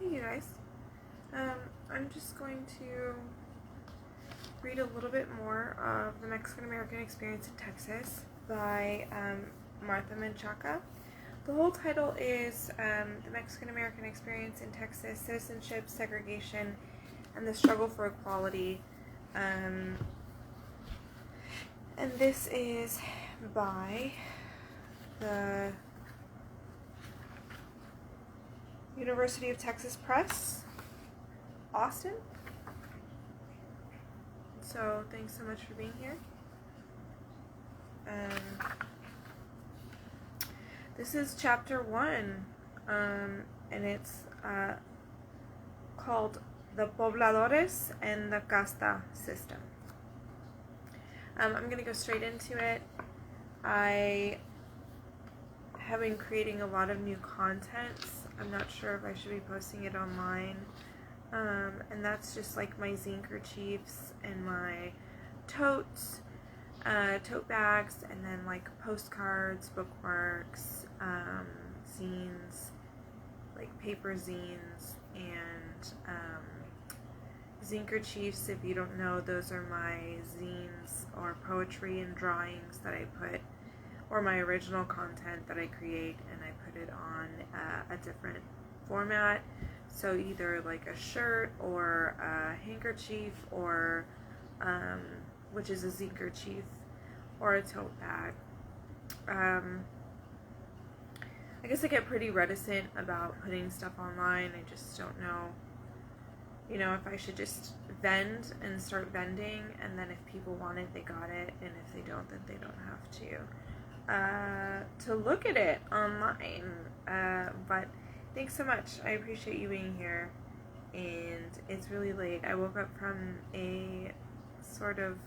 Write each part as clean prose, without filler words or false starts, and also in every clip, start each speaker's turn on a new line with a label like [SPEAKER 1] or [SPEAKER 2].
[SPEAKER 1] Hey you guys. I'm just going to read a little bit more of The Mexican American Experience in Texas by Martha Menchaca. The whole title is The Mexican American Experience in Texas, Citizenship, Segregation, and the Struggle for Equality. And this is by the University of Texas Press, Austin. So thanks so much for being here. This is chapter 1, and it's called The Pobladores and the Casta System. I'm going to go straight into it. I have been creating a lot of new content. I'm not sure if I should be posting it online. And that's just like my zine kerchiefs and my tote bags, and then like postcards, bookmarks, zines, like paper zines, and zine kerchiefs. If you don't know, those are my zines or poetry and drawings that I put, or my original content that I create, and I put it on a different format. So either like a shirt or a handkerchief, or which is a zine kerchief, or a tote bag. I guess I get pretty reticent about putting stuff online. I just don't know, if I should just vend and start vending, and then if people want it, they got it, and if they don't, then they don't have to look at it online. But thanks so much. I appreciate you being here. And it's really late. I woke up from a sort of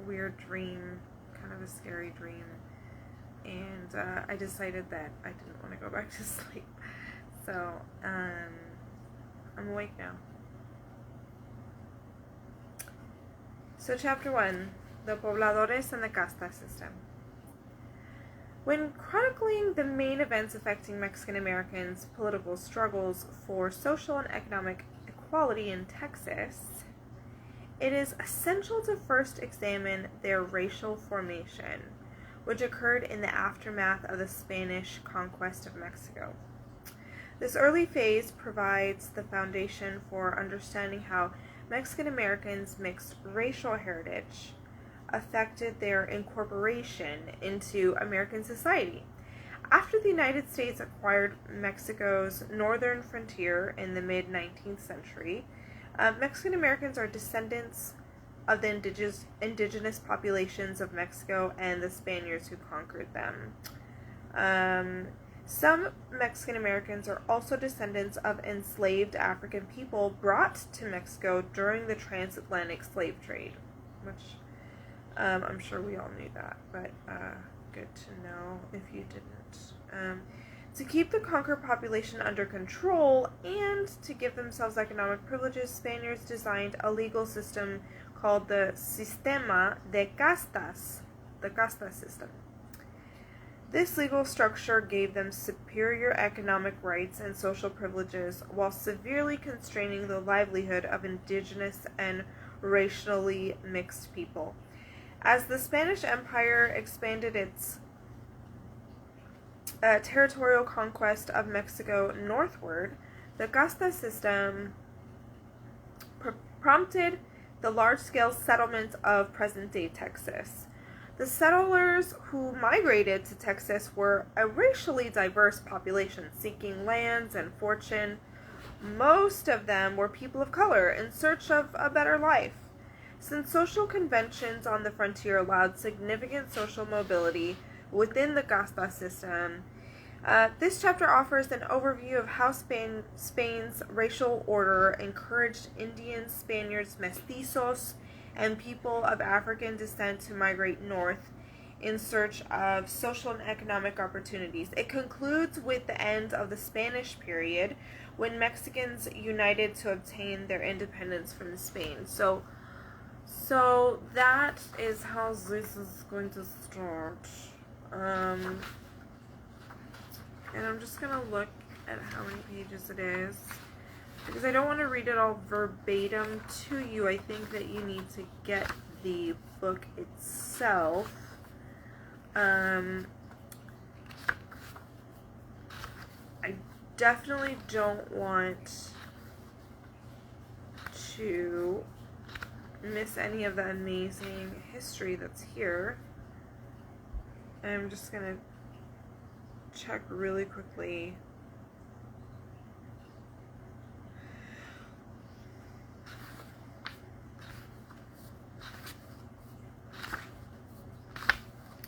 [SPEAKER 1] weird dream, kind of a scary dream. And I decided that I didn't want to go back to sleep. So I'm awake now. So chapter 1, The Pobladores and the Casta System. When chronicling the main events affecting Mexican Americans' political struggles for social and economic equality in Texas, it is essential to first examine their racial formation, which occurred in the aftermath of the Spanish conquest of Mexico. This early phase provides the foundation for understanding how Mexican Americans' mixed racial heritage affected their incorporation into American society. After the United States acquired Mexico's northern frontier in the mid-19th century, Mexican Americans are descendants of the indigenous populations of Mexico and the Spaniards who conquered them. Some Mexican Americans are also descendants of enslaved African people brought to Mexico during the transatlantic slave trade, which I'm sure we all knew that, but good to know if you didn't. To keep the conquered population under control and to give themselves economic privileges, Spaniards designed a legal system called the Sistema de Castas, the Casta system. This legal structure gave them superior economic rights and social privileges while severely constraining the livelihood of indigenous and racially mixed people. As the Spanish Empire expanded its territorial conquest of Mexico northward, the Casta system prompted the large-scale settlement of present-day Texas. The settlers who migrated to Texas were a racially diverse population seeking lands and fortune. Most of them were people of color in search of a better life. Since social conventions on the frontier allowed significant social mobility within the Casta system, this chapter offers an overview of how Spain's racial order encouraged Indians, Spaniards, mestizos, and people of African descent to migrate north in search of social and economic opportunities. It concludes with the end of the Spanish period, when Mexicans united to obtain their independence from Spain. So that is how this is going to start. And I'm just going to look at how many pages it is. because I don't want to read it all verbatim to you. I think that you need to get the book itself. I definitely don't want to miss any of the amazing history that's here. I'm just gonna check really quickly.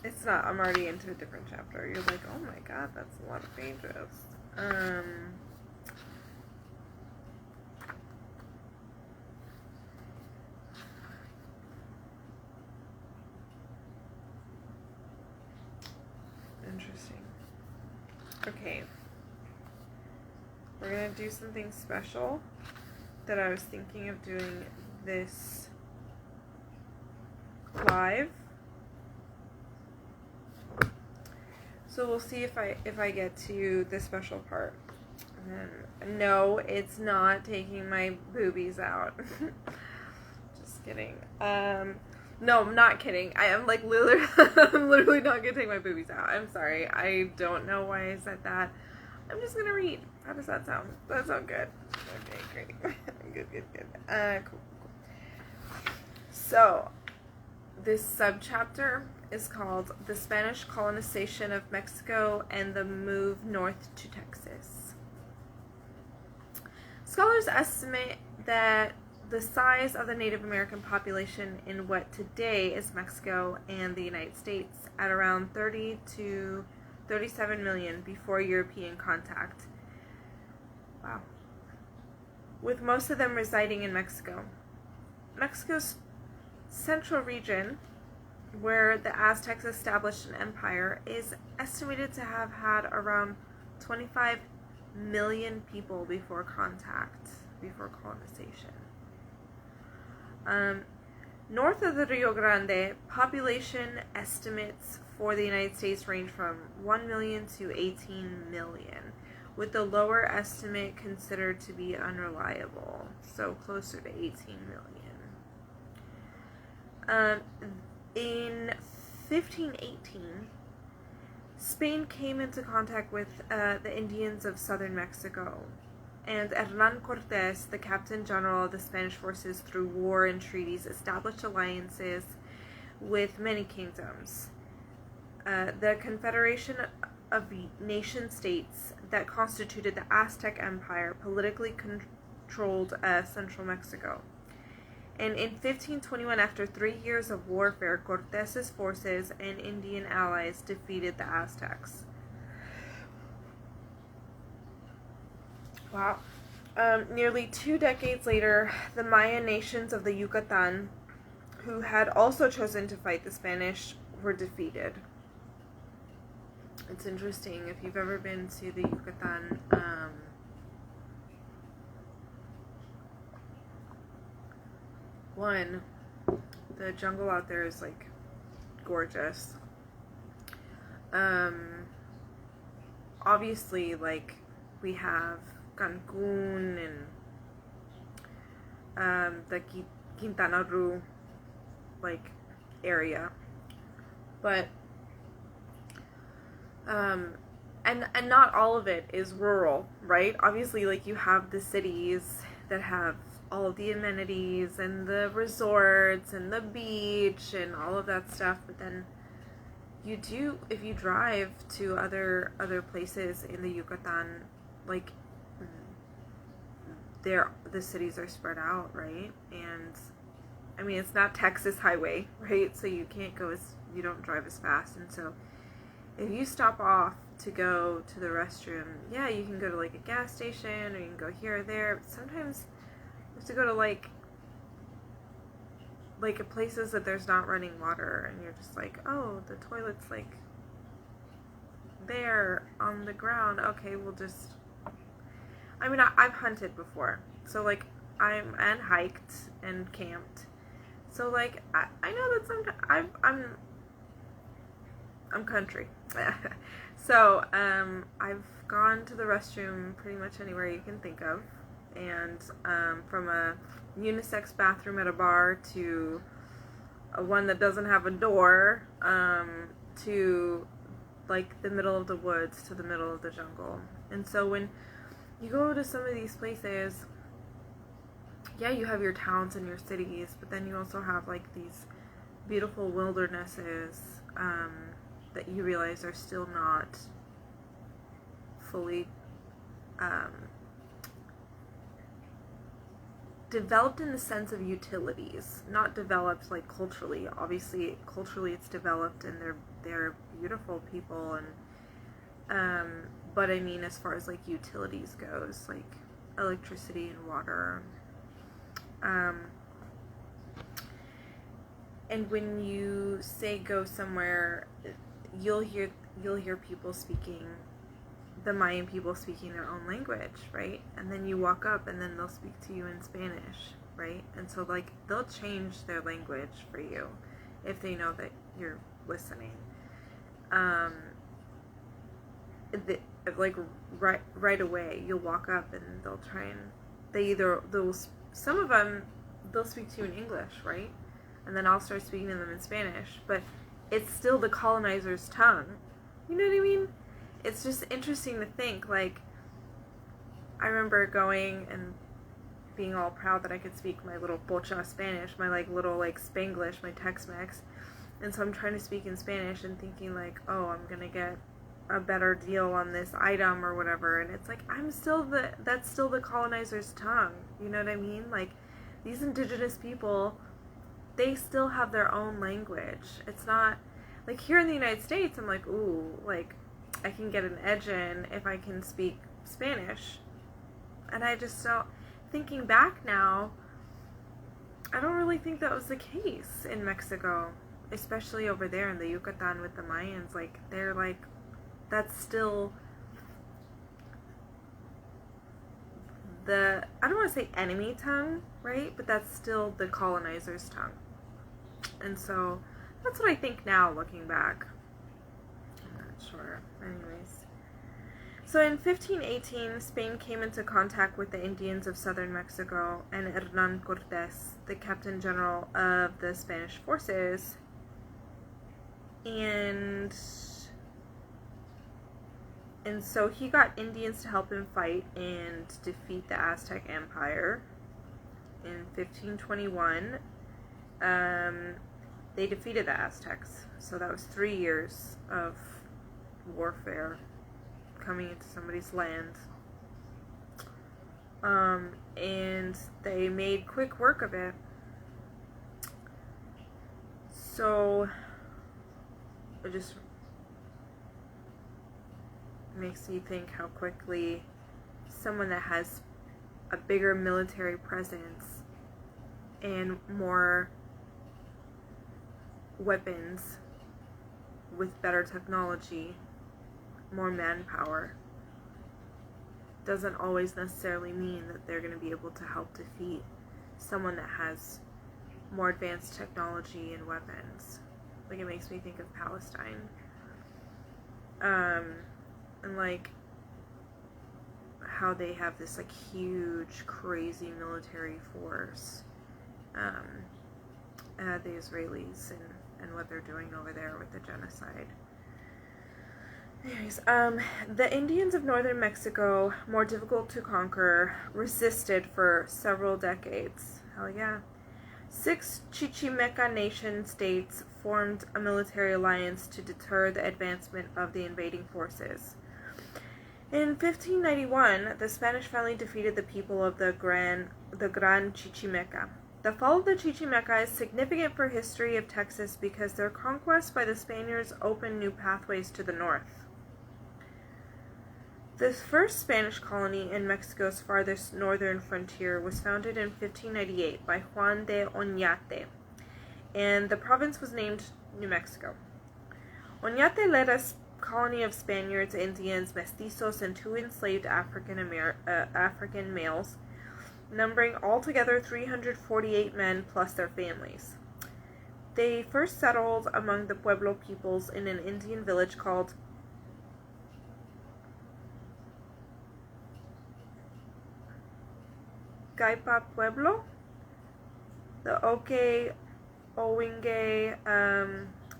[SPEAKER 1] It's not, I'm already into a different chapter. You're like, oh my god, that's a lot of pages. Interesting. Okay. We're gonna do something special that I was thinking of doing this live. So we'll see if I get to the special part. No, it's not taking my boobies out. Just kidding. No, I'm not kidding. I am like literally, I'm literally not gonna take my boobies out. I'm sorry. I don't know why I said that. I'm just gonna read. How does that sound? Does that sound good? Okay, great. Good. Cool. So, this subchapter is called The Spanish Colonization of Mexico and the Move North to Texas. Scholars estimate that the size of the Native American population in what today is Mexico and the United States at around 30 to 37 million before European contact. Wow. With most of them residing in Mexico. Mexico's central region, where the Aztecs established an empire, is estimated to have had around 25 million people before colonization. North of the Rio Grande, population estimates for the United States range from 1 million to 18 million, with the lower estimate considered to be unreliable, so closer to 18 million. In 1518, Spain came into contact with the Indians of southern Mexico, and Hernán Cortés, the Captain General of the Spanish forces, through war and treaties, established alliances with many kingdoms. The Confederation of Nation-States that constituted the Aztec Empire politically controlled central Mexico. And in 1521, after 3 years of warfare, Cortés's forces and Indian allies defeated the Aztecs. Wow. Nearly 2 decades later, the Maya nations of the Yucatan, who had also chosen to fight the Spanish, were defeated. It's interesting, if you've ever been to the Yucatan, the jungle out there is like gorgeous. Obviously, like, we have Cancun and the Quintana Roo like area, but and not all of it is rural, right? Obviously, like, you have the cities that have all of the amenities and the resorts and the beach and all of that stuff, but then you do, if you drive to other places in the Yucatan, like, the cities are spread out, right? And I mean, it's not Texas highway, right? So you don't drive as fast, and so if you stop off to go to the restroom, yeah, you can go to like a gas station, or you can go here or there, but sometimes you have to go to like places that there's not running water, and you're just like, oh, the toilet's like there on the ground. Okay, we'll just, I mean, I've hunted before, so like, and hiked and camped, so like, I know that sometimes I'm country. So I've gone to the restroom pretty much anywhere you can think of and from a unisex bathroom at a bar to one that doesn't have a door, to like the middle of the woods to the middle of the jungle. And so when you go to some of these places, yeah, you have your towns and your cities, but then you also have like these beautiful wildernesses that you realize are still not fully developed in the sense of utilities, not developed like culturally. Obviously, culturally it's developed, and they're beautiful people, and but I mean, as far as like utilities goes, like electricity and water. And when you say go somewhere, you'll hear people speaking, the Mayan people speaking their own language, right? And then you walk up and then they'll speak to you in Spanish, right? And so like they'll change their language for you if they know that you're listening. Like right away you'll walk up and they'll try and some of them they'll speak to you in English, right? And then I'll start speaking to them in Spanish, but it's still the colonizer's tongue. You know what I mean? It's just interesting to think, like, I remember going and being all proud that I could speak my little pocha Spanish, my like little like Spanglish, my Tex-Mex. And so I'm trying to speak in Spanish and thinking like, oh, I'm gonna get a better deal on this item or whatever. And it's like, that's still the colonizer's tongue. You know what I mean? Like, these indigenous people, they still have their own language. It's not like here in the United States, I'm like, ooh, like I can get an edge in if I can speak Spanish. And I just don't, thinking back now, I don't really think that was the case in Mexico, especially over there in the Yucatan with the Mayans. Like, they're like, that's still I don't want to say enemy tongue, right? But that's still the colonizer's tongue. And so that's what I think now, looking back. I'm not sure. Anyways. So in 1518, Spain came into contact with the Indians of southern Mexico, and Hernán Cortés, the captain general of the Spanish forces, and so he got Indians to help him fight and defeat the Aztec Empire. In 1521, they defeated the Aztecs. So that was 3 years of warfare coming into somebody's land. And they made quick work of it. So it just makes me think how quickly someone that has a bigger military presence and more weapons with better technology, more manpower, doesn't always necessarily mean that they're going to be able to help defeat someone that has more advanced technology and weapons. Like, it makes me think of Palestine. And like how they have this like huge, crazy military force, the Israelis and what they're doing over there with the genocide. Anyways, the Indians of northern Mexico, more difficult to conquer, resisted for several decades. Hell yeah. 6 Chichimeca nation states formed a military alliance to deter the advancement of the invading forces. In 1591, the Spanish finally defeated the people of the Gran Chichimeca. The fall of the Chichimeca is significant for history of Texas because their conquest by the Spaniards opened new pathways to the north. The first Spanish colony in Mexico's farthest northern frontier was founded in 1598 by Juan de Oñate, and the province was named New Mexico. Oñate led a colony of Spaniards, Indians, mestizos, and 2 enslaved African males, numbering altogether 348 men plus their families. They first settled among the Pueblo peoples in an Indian village called Gaipa Pueblo, the Oke Owingay,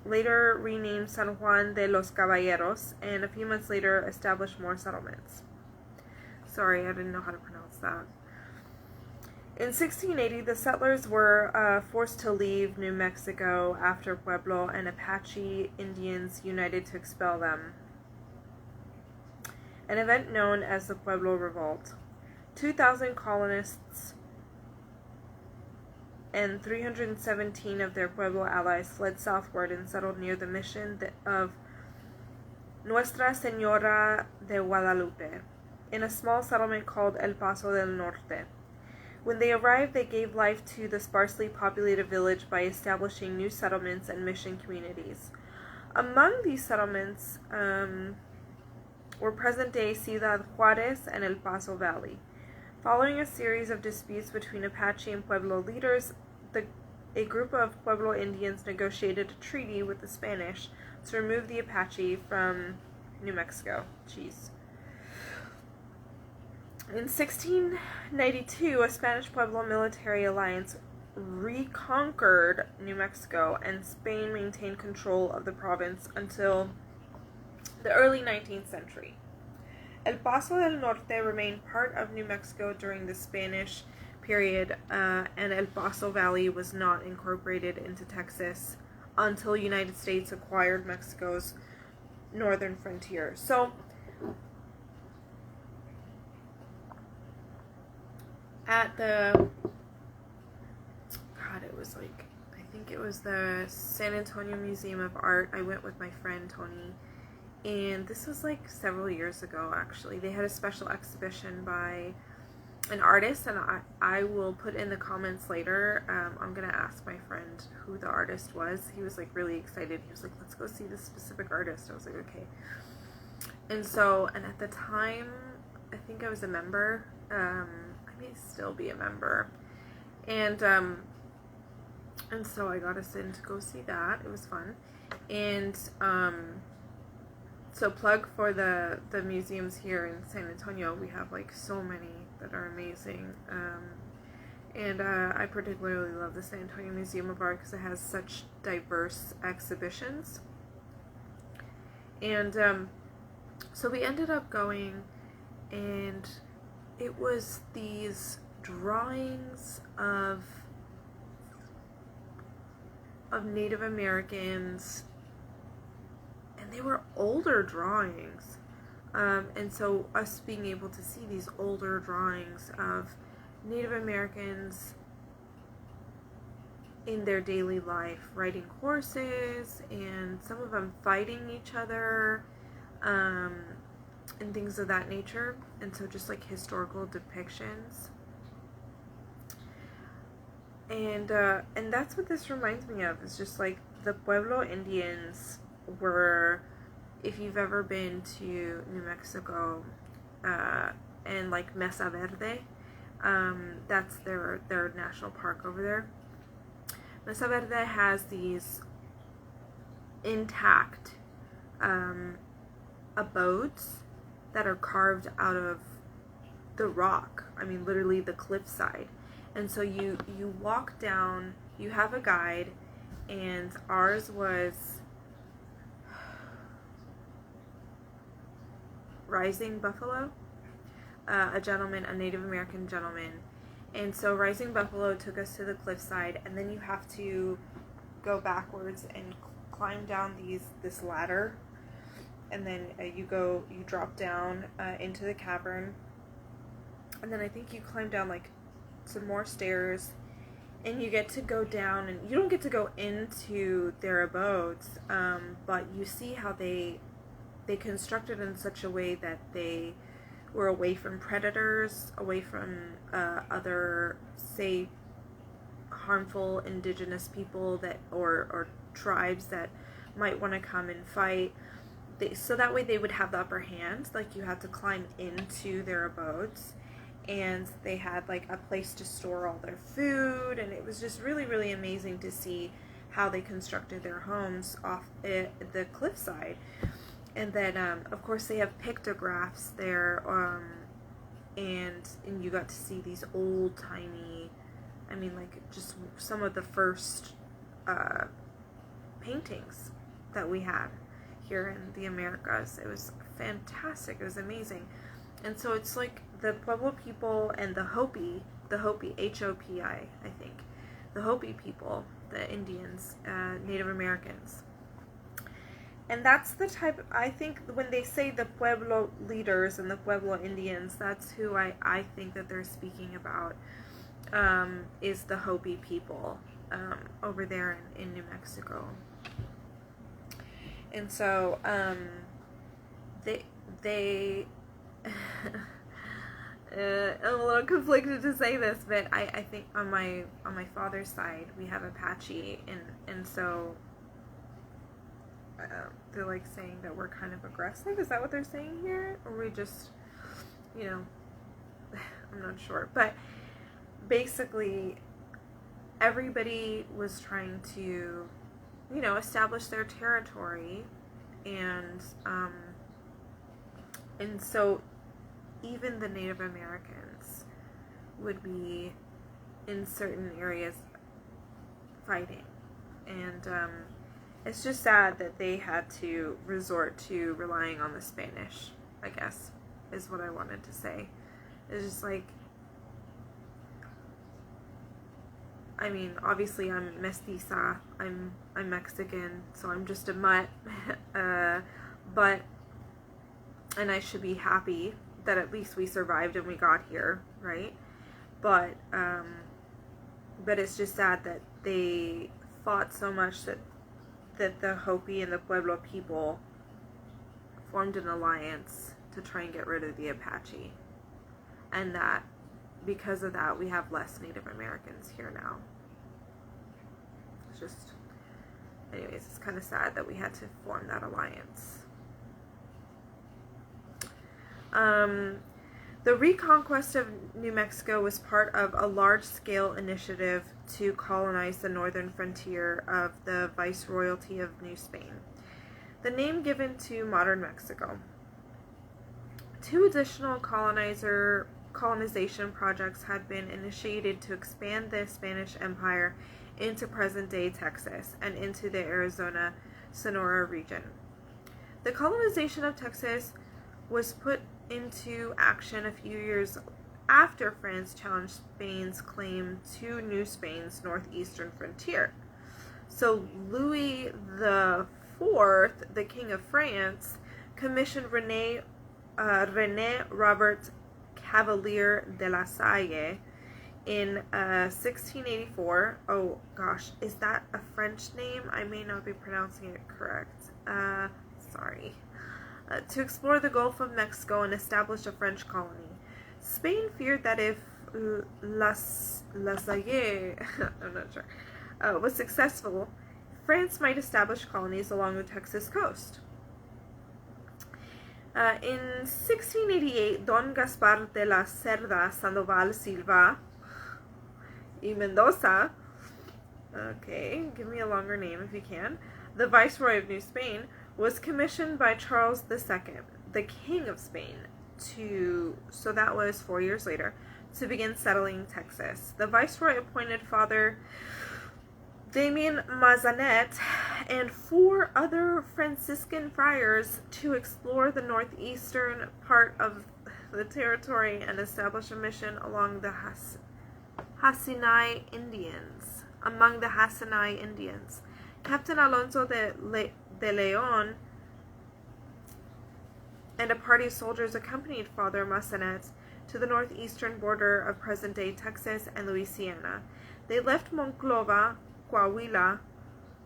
[SPEAKER 1] later renamed San Juan de los Caballeros, and a few months later established more settlements. Sorry, I didn't know how to pronounce that. In 1680, the settlers were forced to leave New Mexico after Pueblo and Apache Indians united to expel them, an event known as the Pueblo Revolt. 2,000 colonists and 317 of their Pueblo allies fled southward and settled near the mission of Nuestra Señora de Guadalupe, in a small settlement called El Paso del Norte. When they arrived, they gave life to the sparsely populated village by establishing new settlements and mission communities. Among these settlements were present-day Ciudad Juarez and El Paso Valley. Following a series of disputes between Apache and Pueblo leaders, a group of Pueblo Indians negotiated a treaty with the Spanish to remove the Apache from New Mexico. Jeez. In 1692, a Spanish Pueblo military alliance reconquered New Mexico, and Spain maintained control of the province until the early 19th century. El Paso del Norte remained part of New Mexico during the Spanish period, and El Paso Valley was not incorporated into Texas until United States acquired Mexico's northern frontier. So, at the, I think it was the San Antonio Museum of Art, I went with my friend Tony, and this was like several years ago actually. They had a special exhibition by an artist, and I will put in the comments later. I'm going to ask my friend who the artist was. He was like really excited. He was like, let's go see this specific artist. I was like, okay. And at the time, I think I was a member. I may still be a member. And so I got us in to go see that. It was fun. And so plug for the museums here in San Antonio. We have like so many that are amazing. And I particularly love the San Antonio Museum of Art because it has such diverse exhibitions. And so we ended up going, and it was these drawings of Native Americans, and they were older drawings. And so us being able to see these older drawings of Native Americans in their daily life, riding horses, and some of them fighting each other, and things of that nature. And so just like historical depictions. And that's what this reminds me of. It's just like the Pueblo Indians were, if you've ever been to New Mexico, and like Mesa Verde, that's their national park over there. Mesa Verde has these intact abodes that are carved out of the rock. I mean, literally the cliffside. And so you walk down, you have a guide, and ours was Rising Buffalo, a Native American gentleman. And so Rising Buffalo took us to the cliffside, and then you have to go backwards and climb down this ladder, and then you drop down into the cavern, and then I think you climb down like some more stairs, and you get to go down, and you don't get to go into their abodes, but you see how they constructed in such a way that they were away from predators, away from other, say, harmful indigenous people that or tribes that might want to come and fight. So that way they would have the upper hand. Like, you had to climb into their abodes, and they had like a place to store all their food, and it was just really, really amazing to see how they constructed their homes off the cliffside. And then of course they have pictographs there and you got to see these old-timey, I mean, like, just some of the first paintings that we had here in the Americas. It was fantastic. It was amazing. And so it's like the Pueblo people and the Hopi, H-O-P-I, I think, the Hopi people, the Indians, Native Americans. And that's the type, I think, when they say the Pueblo leaders and the Pueblo Indians, that's who I think that they're speaking about, is the Hopi people over there in New Mexico. And so they I'm a little conflicted to say this, but I think on my father's side we have Apache, and so they're like saying that we're kind of aggressive. Is that what they're saying here, or we just, I'm not sure. But basically, everybody was trying to, establish their territory, and so even the Native Americans would be in certain areas fighting. And it's just sad that they had to resort to relying on the Spanish, I guess, is what I wanted to say. It's just like, I mean, obviously I'm mestiza, I'm Mexican, so I'm just a mutt, but, and I should be happy that at least we survived and we got here, right? But it's just sad that they fought so much that the Hopi and the Pueblo people formed an alliance to try and get rid of the Apache, and that because of that we have less Native Americans here now. It's just, anyways, it's kind of sad that we had to form that alliance. The reconquest of New Mexico was part of a large-scale initiative to colonize the northern frontier of the Viceroyalty of New Spain, the name given to modern Mexico. 2 additional colonization projects had been initiated to expand the Spanish Empire into present-day Texas and into the Arizona-Sonora region. The colonization of Texas was put into action a few years after France challenged Spain's claim to New Spain's northeastern frontier. So Louis the IV, the King of France, commissioned René Robert Cavalier de la Salle in 1684. Oh gosh, is that a French name? I may not be pronouncing it correct. Sorry. To explore the Gulf of Mexico and establish a French colony. Spain feared that if La Salle, I'm not sure, was successful, France might establish colonies along the Texas coast. In 1688, Don Gaspar de la Cerda Sandoval Silva y Mendoza, okay, give me a longer name if you can, the Viceroy of New Spain, was commissioned by Charles II, the King of Spain, so that was 4 years later, to begin settling Texas. The Viceroy appointed Father Damien Mazanet and 4 other Franciscan friars to explore the northeastern part of the territory and establish a mission along the Hasinai Indians. Captain Alonso de Leon and a party of soldiers accompanied Father Massanet to the northeastern border of present-day Texas and Louisiana. They left Monclova, Coahuila,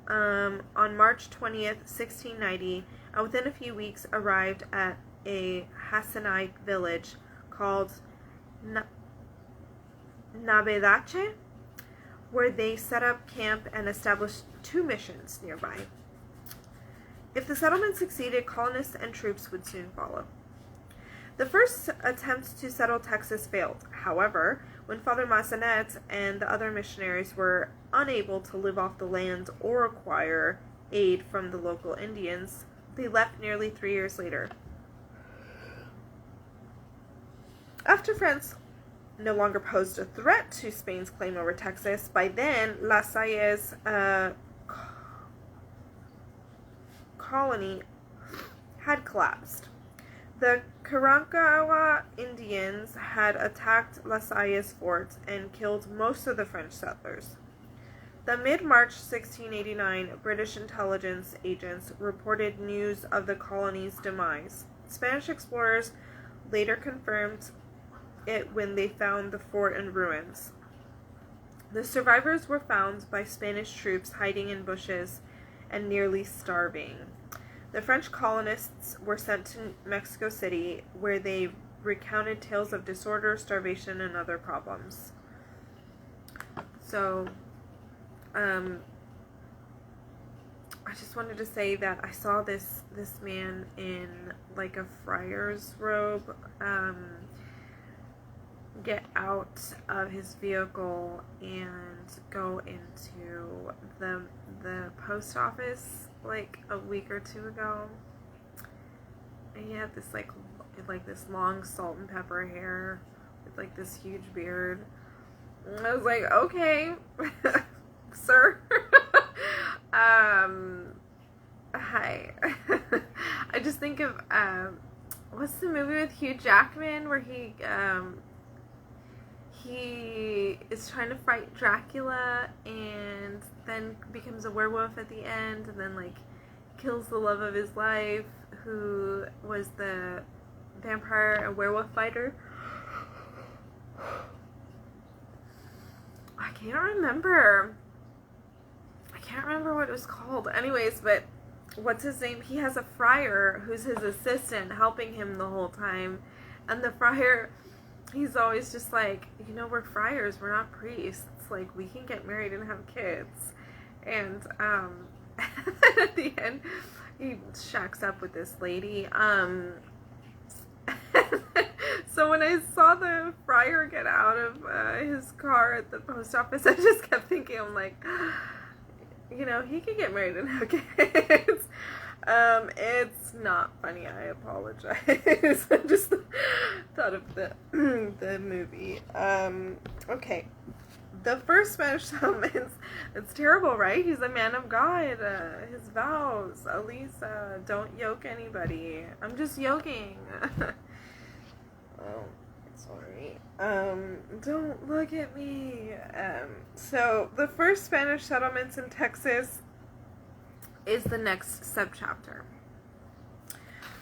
[SPEAKER 1] on March 20th, 1690, and within a few weeks arrived at a Hassanite village called Navedache, where they set up camp and established 2 missions nearby. If the settlement succeeded, colonists and troops would soon follow. The first attempt to settle Texas failed. However, when Father Massanet and the other missionaries were unable to live off the land or acquire aid from the local Indians, they left nearly 3 years later. After France no longer posed a threat to Spain's claim over Texas, by then La Salle's colony had collapsed. The Carancagua Indians had attacked La Salle's fort and killed most of the French settlers. The mid-March 1689 British intelligence agents reported news of the colony's demise. Spanish explorers later confirmed it when they found the fort in ruins. The survivors were found by Spanish troops hiding in bushes and nearly starving. The French colonists were sent to Mexico City, where they recounted tales of disorder, starvation, and other problems. So, I just wanted to say that I saw this man in like a friar's robe get out of his vehicle and go into the post office like a week or two ago. And he had this like this long salt and pepper hair with like this huge beard. And I was like, okay, sir. Hi. I just think of what's the movie with Hugh Jackman where he is trying to fight Dracula and then becomes a werewolf at the end and then like kills the love of his life, who was the vampire and werewolf fighter. I can't remember what it was called. Anyways, but what's his name? He has a friar who's his assistant helping him the whole time. And the friar, he's always just like, you know, we're friars, we're not priests. Like, we can get married and have kids. And at the end, he shacks up with this lady. So when I saw the friar get out of his car at the post office, I just kept thinking, I'm like, you know, he could get married and have kids. It's not funny, I apologize. I just thought of the movie. Okay. The first Spanish settlements, it's terrible, right? He's a man of God. His vows, Elisa, don't yoke anybody. I'm just yoking. Oh, sorry. Don't look at me. So the first Spanish settlements in Texas is the next subchapter.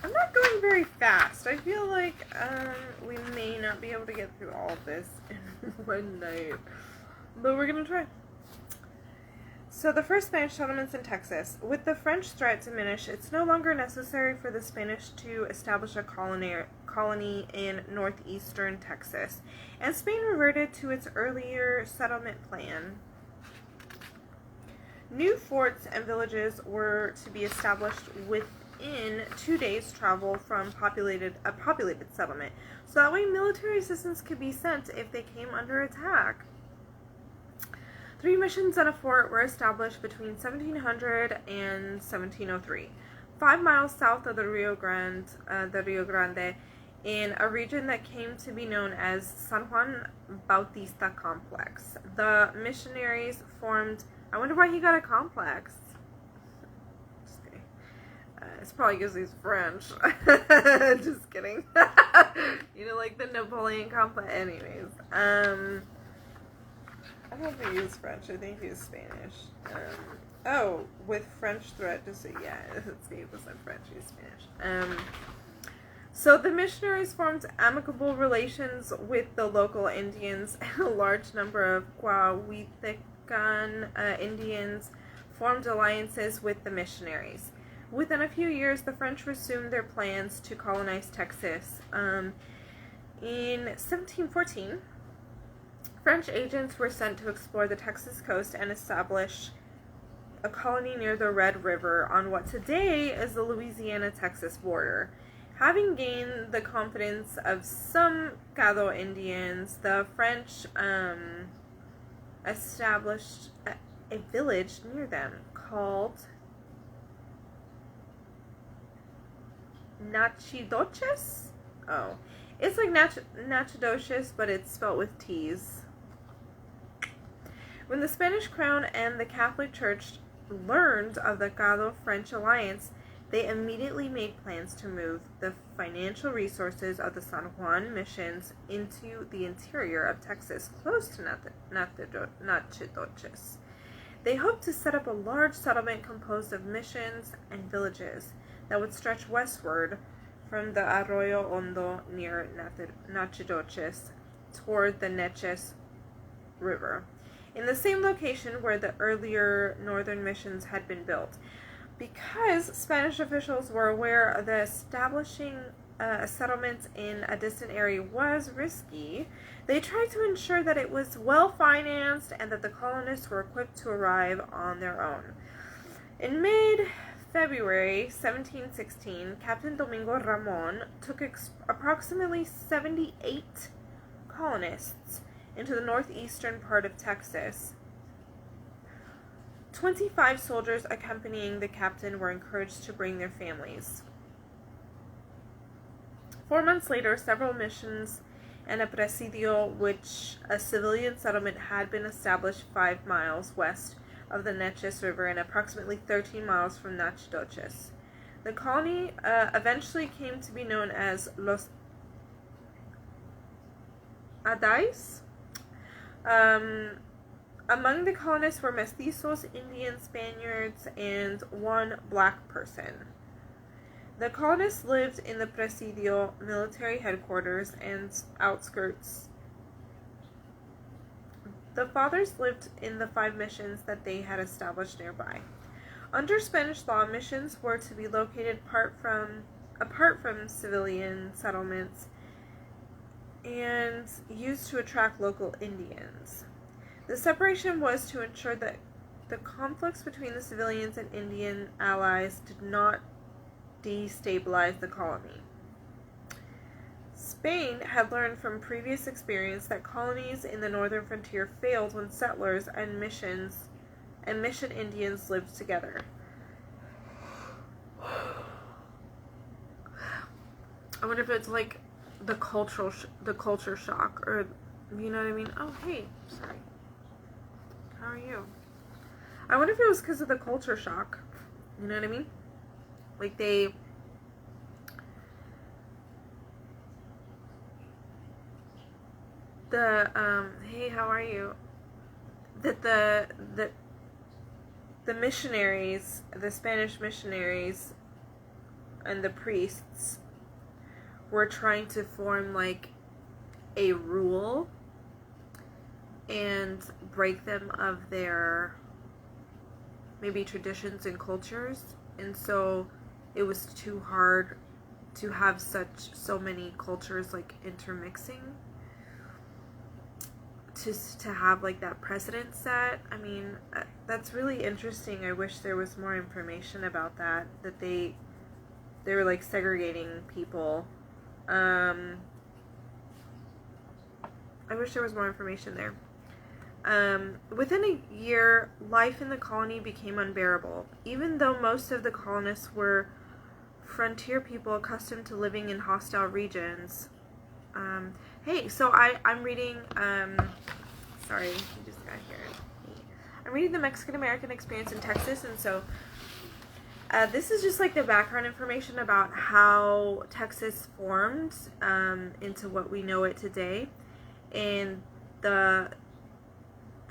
[SPEAKER 1] I'm not going very fast. I feel like we may not be able to get through all of this in one night, but we're gonna try. So the first Spanish settlements in Texas. With the French threat diminished, it's no longer necessary for the Spanish to establish a colony in northeastern Texas, and Spain reverted to its earlier settlement plan. New forts and villages were to be established within 2 days' travel from a populated settlement, so that way military assistance could be sent if they came under attack. 3 missions and a fort were established between 1700 and 1703, 5 miles south of the Rio Grande, in a region that came to be known as San Juan Bautista Complex. The missionaries formed... I wonder why he got a complex. Just kidding. It's probably because he's French. Just kidding. You know, like the Napoleon complex. Anyways, I don't think he was French. I think he was Spanish. With French threat, yeah, it's 8% French, he's Spanish. So the missionaries formed amicable relations with the local Indians, and a large number of Coahuiltecan Indians formed alliances with the missionaries. Within a few years, the French resumed their plans to colonize Texas. In 1714, French agents were sent to explore the Texas coast and establish a colony near the Red River on what today is the Louisiana-Texas border. Having gained the confidence of some Caddo Indians, the French established a village near them called Nachidoches? It's like Natchitoches, but it's spelled with T's. When the Spanish crown and the Catholic Church learned of the Gallo-French alliance, they immediately made plans to move the financial resources of the San Juan missions into the interior of Texas, close to Natchitoches. They hoped to set up a large settlement composed of missions and villages that would stretch westward from the Arroyo Hondo near Natchitoches toward the Neches River, in the same location where the earlier northern missions had been built. Because Spanish officials were aware that establishing a settlement in a distant area was risky, they tried to ensure that it was well financed and that the colonists were equipped to arrive on their own. In mid-February 1716, Captain Domingo Ramon took approximately 78 colonists into the northeastern part of Texas. 25 soldiers accompanying the captain were encouraged to bring their families. 4 months later, several missions and a presidio, which a civilian settlement, had been established 5 miles west of the Neches River and approximately 13 miles from Natchitoches. The colony eventually came to be known as Los Adais. Among the colonists were mestizos, Indians, Spaniards, and one black person. The colonists lived in the presidio, military headquarters, and outskirts. The fathers lived in the 5 missions that they had established nearby. Under Spanish law, missions were to be located apart from civilian settlements and used to attract local Indians. The separation was to ensure that the conflicts between the civilians and Indian allies did not destabilize the colony. Spain had learned from previous experience that colonies in the northern frontier failed when settlers and mission Indians lived together. I wonder if it's like the culture shock, or you know what I mean? Oh, hey, sorry. How are you? I wonder if it was because of the culture shock. You know what I mean? Like hey, how are you? That the missionaries, the Spanish missionaries and the priests were trying to form like a rule and break them of their maybe traditions and cultures, and so it was too hard to have so many cultures like intermixing to have like that precedent set. I mean, that's really interesting. I wish there was more information about that they were like segregating people. I wish there was more information there. Within a year, life in the colony became unbearable. Even though most of the colonists were frontier people accustomed to living in hostile regions. Hey, so I'm reading, sorry, you just got here. I'm reading The Mexican-American Experience in Texas, and so this is just like the background information about how Texas formed into what we know it today, and the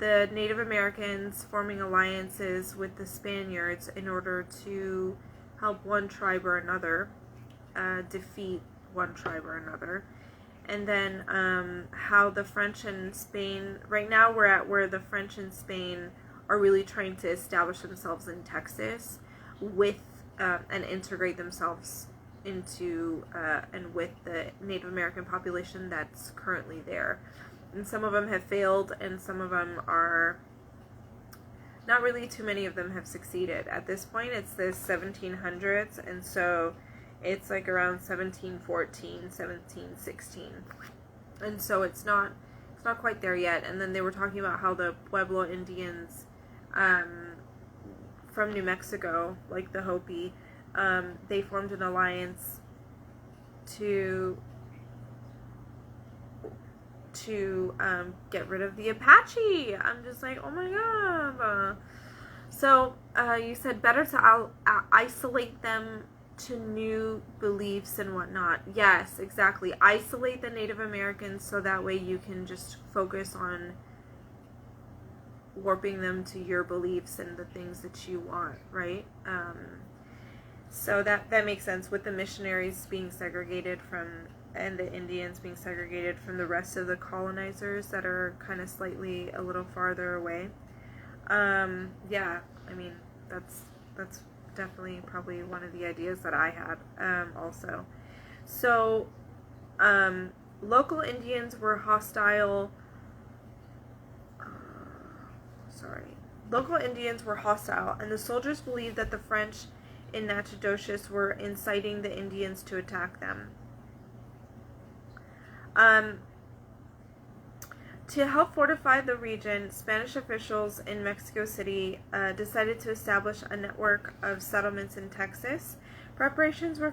[SPEAKER 1] Native Americans forming alliances with the Spaniards in order to help one tribe or another defeat one tribe or another. And then how the French and Spain, right now we're at where the French and Spain are really trying to establish themselves in Texas with and integrate themselves into and with the Native American population that's currently there. And some of them have failed, and some of them are not really. Too many of them have succeeded. At this point, it's the 1700s, and so it's like around 1714, 1716, and so it's not quite there yet. And then they were talking about how the Pueblo Indians from New Mexico, like the Hopi, they formed an alliance to to get rid of the Apache. I'm just like, oh my god. So you said better to isolate them to new beliefs and whatnot. Yes, exactly. Isolate the Native Americans so that way you can just focus on warping them to your beliefs and the things that you want, right? So that makes sense with the missionaries being segregated from, and the Indians being segregated from the rest of the colonizers that are kind of slightly a little farther away. Yeah, I mean, that's definitely probably one of the ideas that I had also. So local Indians were hostile. Local Indians were hostile, and the soldiers believed that the French in Natchitoches were inciting the Indians to attack them. To help fortify the region, Spanish officials in Mexico City decided to establish a network of settlements in Texas. Preparations to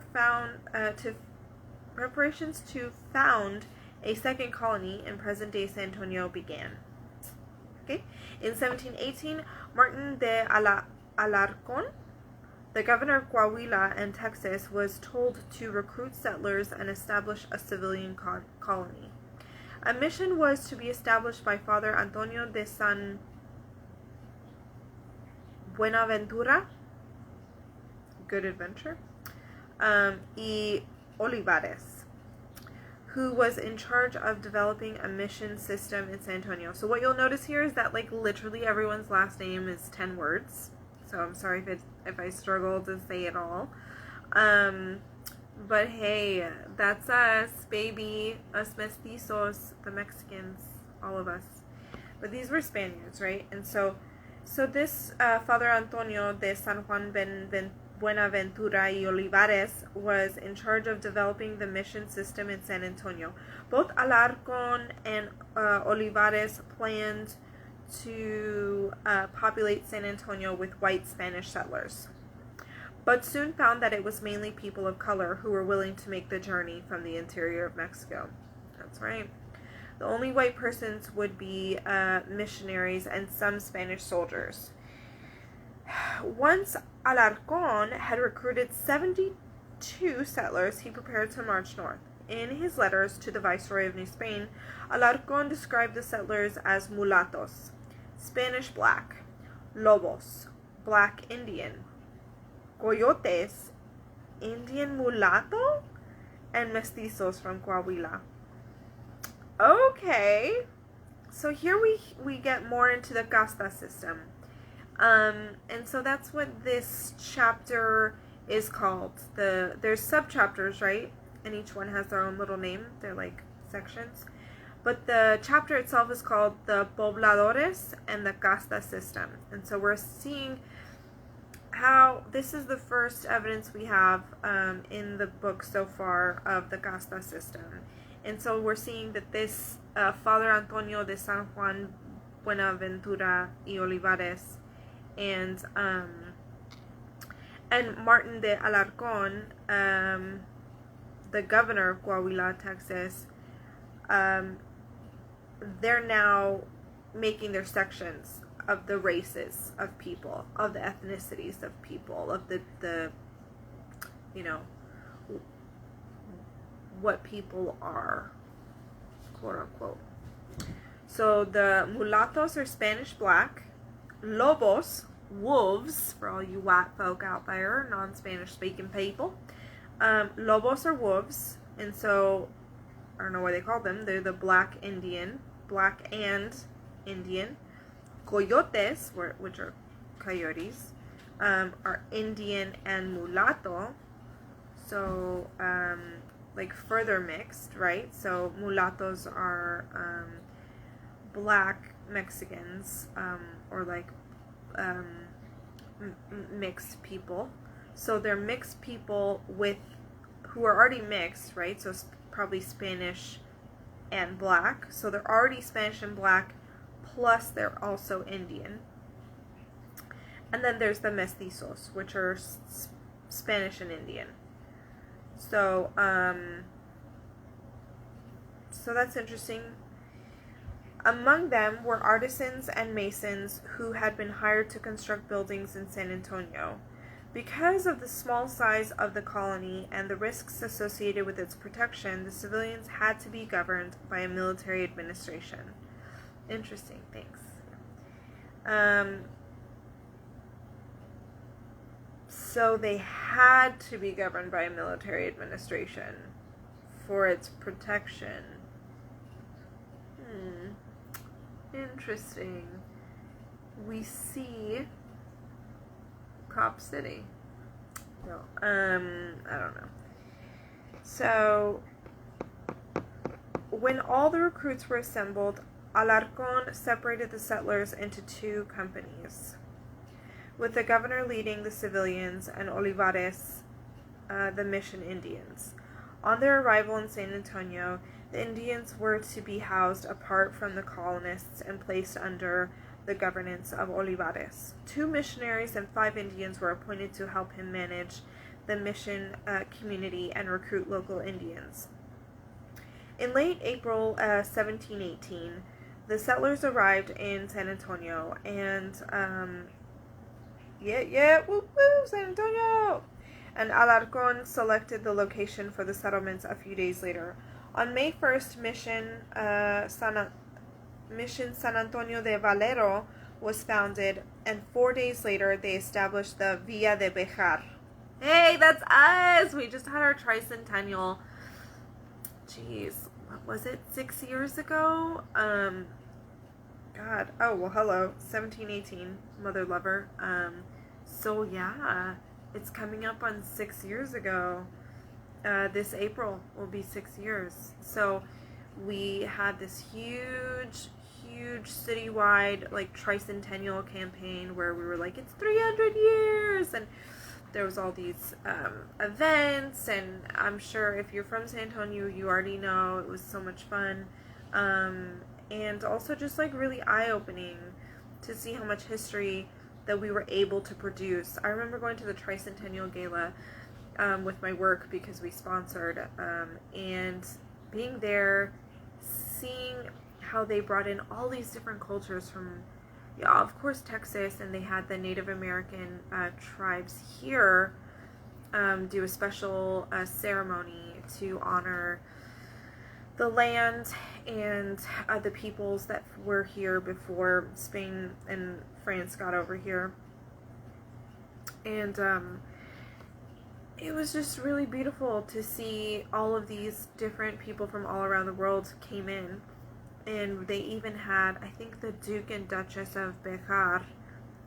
[SPEAKER 1] found a second colony in present-day San Antonio began. Okay. In 1718, Martin de Alarcón, the governor of Coahuila and Texas, was told to recruit settlers and establish a civilian colony. A mission was to be established by Father Antonio de San Buenaventura, good adventure, y Olivares, who was in charge of developing a mission system in San Antonio. So what you'll notice here is that like literally everyone's last name is 10 words. So I'm sorry if I struggle to say it all. But hey, that's us, baby. Us mestizos, the Mexicans, all of us. But these were Spaniards, right? And so this Father Antonio de San Juan Buenaventura y Olivares was in charge of developing the mission system in San Antonio. Both Alarcón and Olivares planned to populate San Antonio with white Spanish settlers, but soon found that it was mainly people of color who were willing to make the journey from the interior of Mexico. That's right. The only white persons would be missionaries and some Spanish soldiers. Once Alarcón had recruited 72 settlers, he prepared to march north. In his letters to the Viceroy of New Spain, Alarcón described the settlers as mulattos, Spanish black, lobos, black Indian, coyotes, Indian mulatto, and mestizos from Coahuila. Okay, so here we get more into the casta system. And so that's what this chapter is called. There's sub-chapters, right? And each one has their own little name. They're like sections. But the chapter itself is called the Pobladores and the Casta System. And so we're seeing how this is the first evidence we have in the book so far of the Casta System. And so we're seeing that this Father Antonio de San Juan Buenaventura y Olivares and Martin de Alarcón, the governor of Coahuila, Texas, they're now making their sections of the races of people, of the ethnicities of people, of the you know, what people are, quote unquote. So the mulattos are Spanish black, lobos, wolves, for all you white folk out there, non-Spanish speaking people. Lobos are wolves, and so I don't know why they call them. They're the black Indian, black and Indian. Coyotes, which are coyotes, are Indian and mulatto. So like further mixed, right? So mulattos are black Mexicans, or like mixed people. So they're mixed people with who are already mixed, right? So probably Spanish and black. So they're already Spanish and black, plus they're also Indian. And then there's the mestizos, which are Spanish and Indian. So so that's interesting. Among them were artisans and masons who had been hired to construct buildings in San Antonio. Because of the small size of the colony and the risks associated with its protection, the civilians had to be governed by a military administration. Interesting, thanks. So they had to be governed by a military administration for its protection. Interesting. We see Cop City. No, I don't know. So, when all the recruits were assembled, Alarcón separated the settlers into two companies, with the governor leading the civilians and Olivares, the mission Indians. On their arrival in San Antonio, the Indians were to be housed apart from the colonists and placed under the governance of Olivares. 2 missionaries and 5 Indians were appointed to help him manage the mission community and recruit local Indians. In late April 1718, the settlers arrived in San Antonio, and woo, San Antonio! And Alarcón selected the location for the settlements a few days later. On May 1st, Mission San Antonio de Valero was founded, and 4 days later, they established the Villa de Bejar. Hey, that's us! We just had our tricentennial. Jeez, what was it? 6 years ago? God. Oh, well, hello. 1718, Mother Lover. So, yeah, it's coming up on 6 years ago. This April will be 6 years. So we had this huge citywide tricentennial campaign where we were like, it's 300 years, and there was all these events, and I'm sure if you're from San Antonio, you already know it was so much fun, and also just really eye-opening to see how much history that we were able to produce. I remember going to the Tricentennial Gala with my work because we sponsored, and being there, seeing how they brought in all these different cultures from, of course, Texas, and they had the Native American tribes here do a special ceremony to honor the land and the peoples that were here before Spain and France got over here. And it was just really beautiful to see all of these different people from all around the world came in. And they even had, I think, the Duke and Duchess of Bejar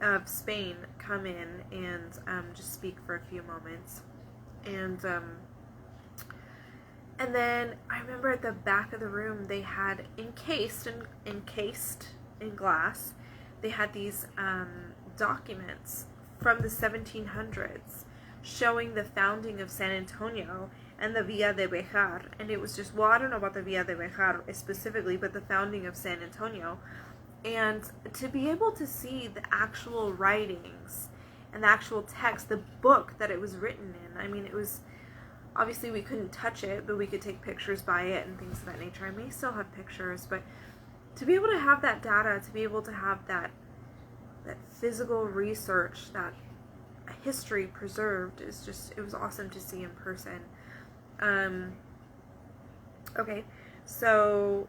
[SPEAKER 1] of Spain come in and just speak for a few moments. And then I remember at the back of the room they had encased in glass, they had these documents from the 1700s showing the founding of San Antonio and the Villa de Bejar. And it was just, well, I don't know about the Villa de Bejar specifically, but the founding of San Antonio. And to be able to see the actual writings and the actual text, the book that it was written in, I mean, it was, obviously we couldn't touch it, but we could take pictures by it and things of that nature. I may still have pictures, but to be able to have that data, to be able to have that physical research, that history preserved, is just, it was awesome to see in person. Okay, so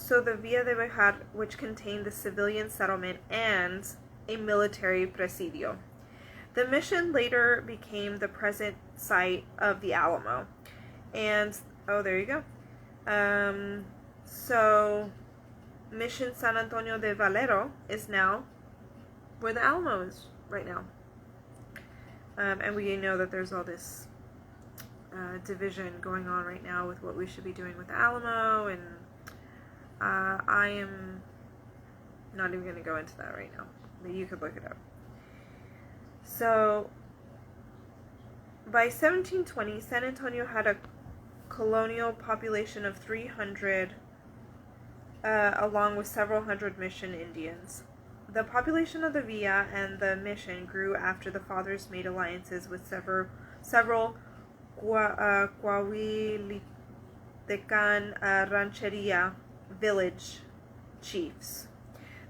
[SPEAKER 1] the Villa de Bejar, which contained the civilian settlement and a military presidio. The mission later became the present site of the Alamo. And, oh, there you go. So Mission San Antonio de Valero is now where the Alamo is right now. And we know that there's all this division going on right now with what we should be doing with the Alamo, and I am not even going to go into that right now, but you could look it up. So, by 1720, San Antonio had a colonial population of 300, along with several hundred mission Indians. The population of the Villa and the mission grew after the fathers made alliances with several Tecan Rancheria village chiefs.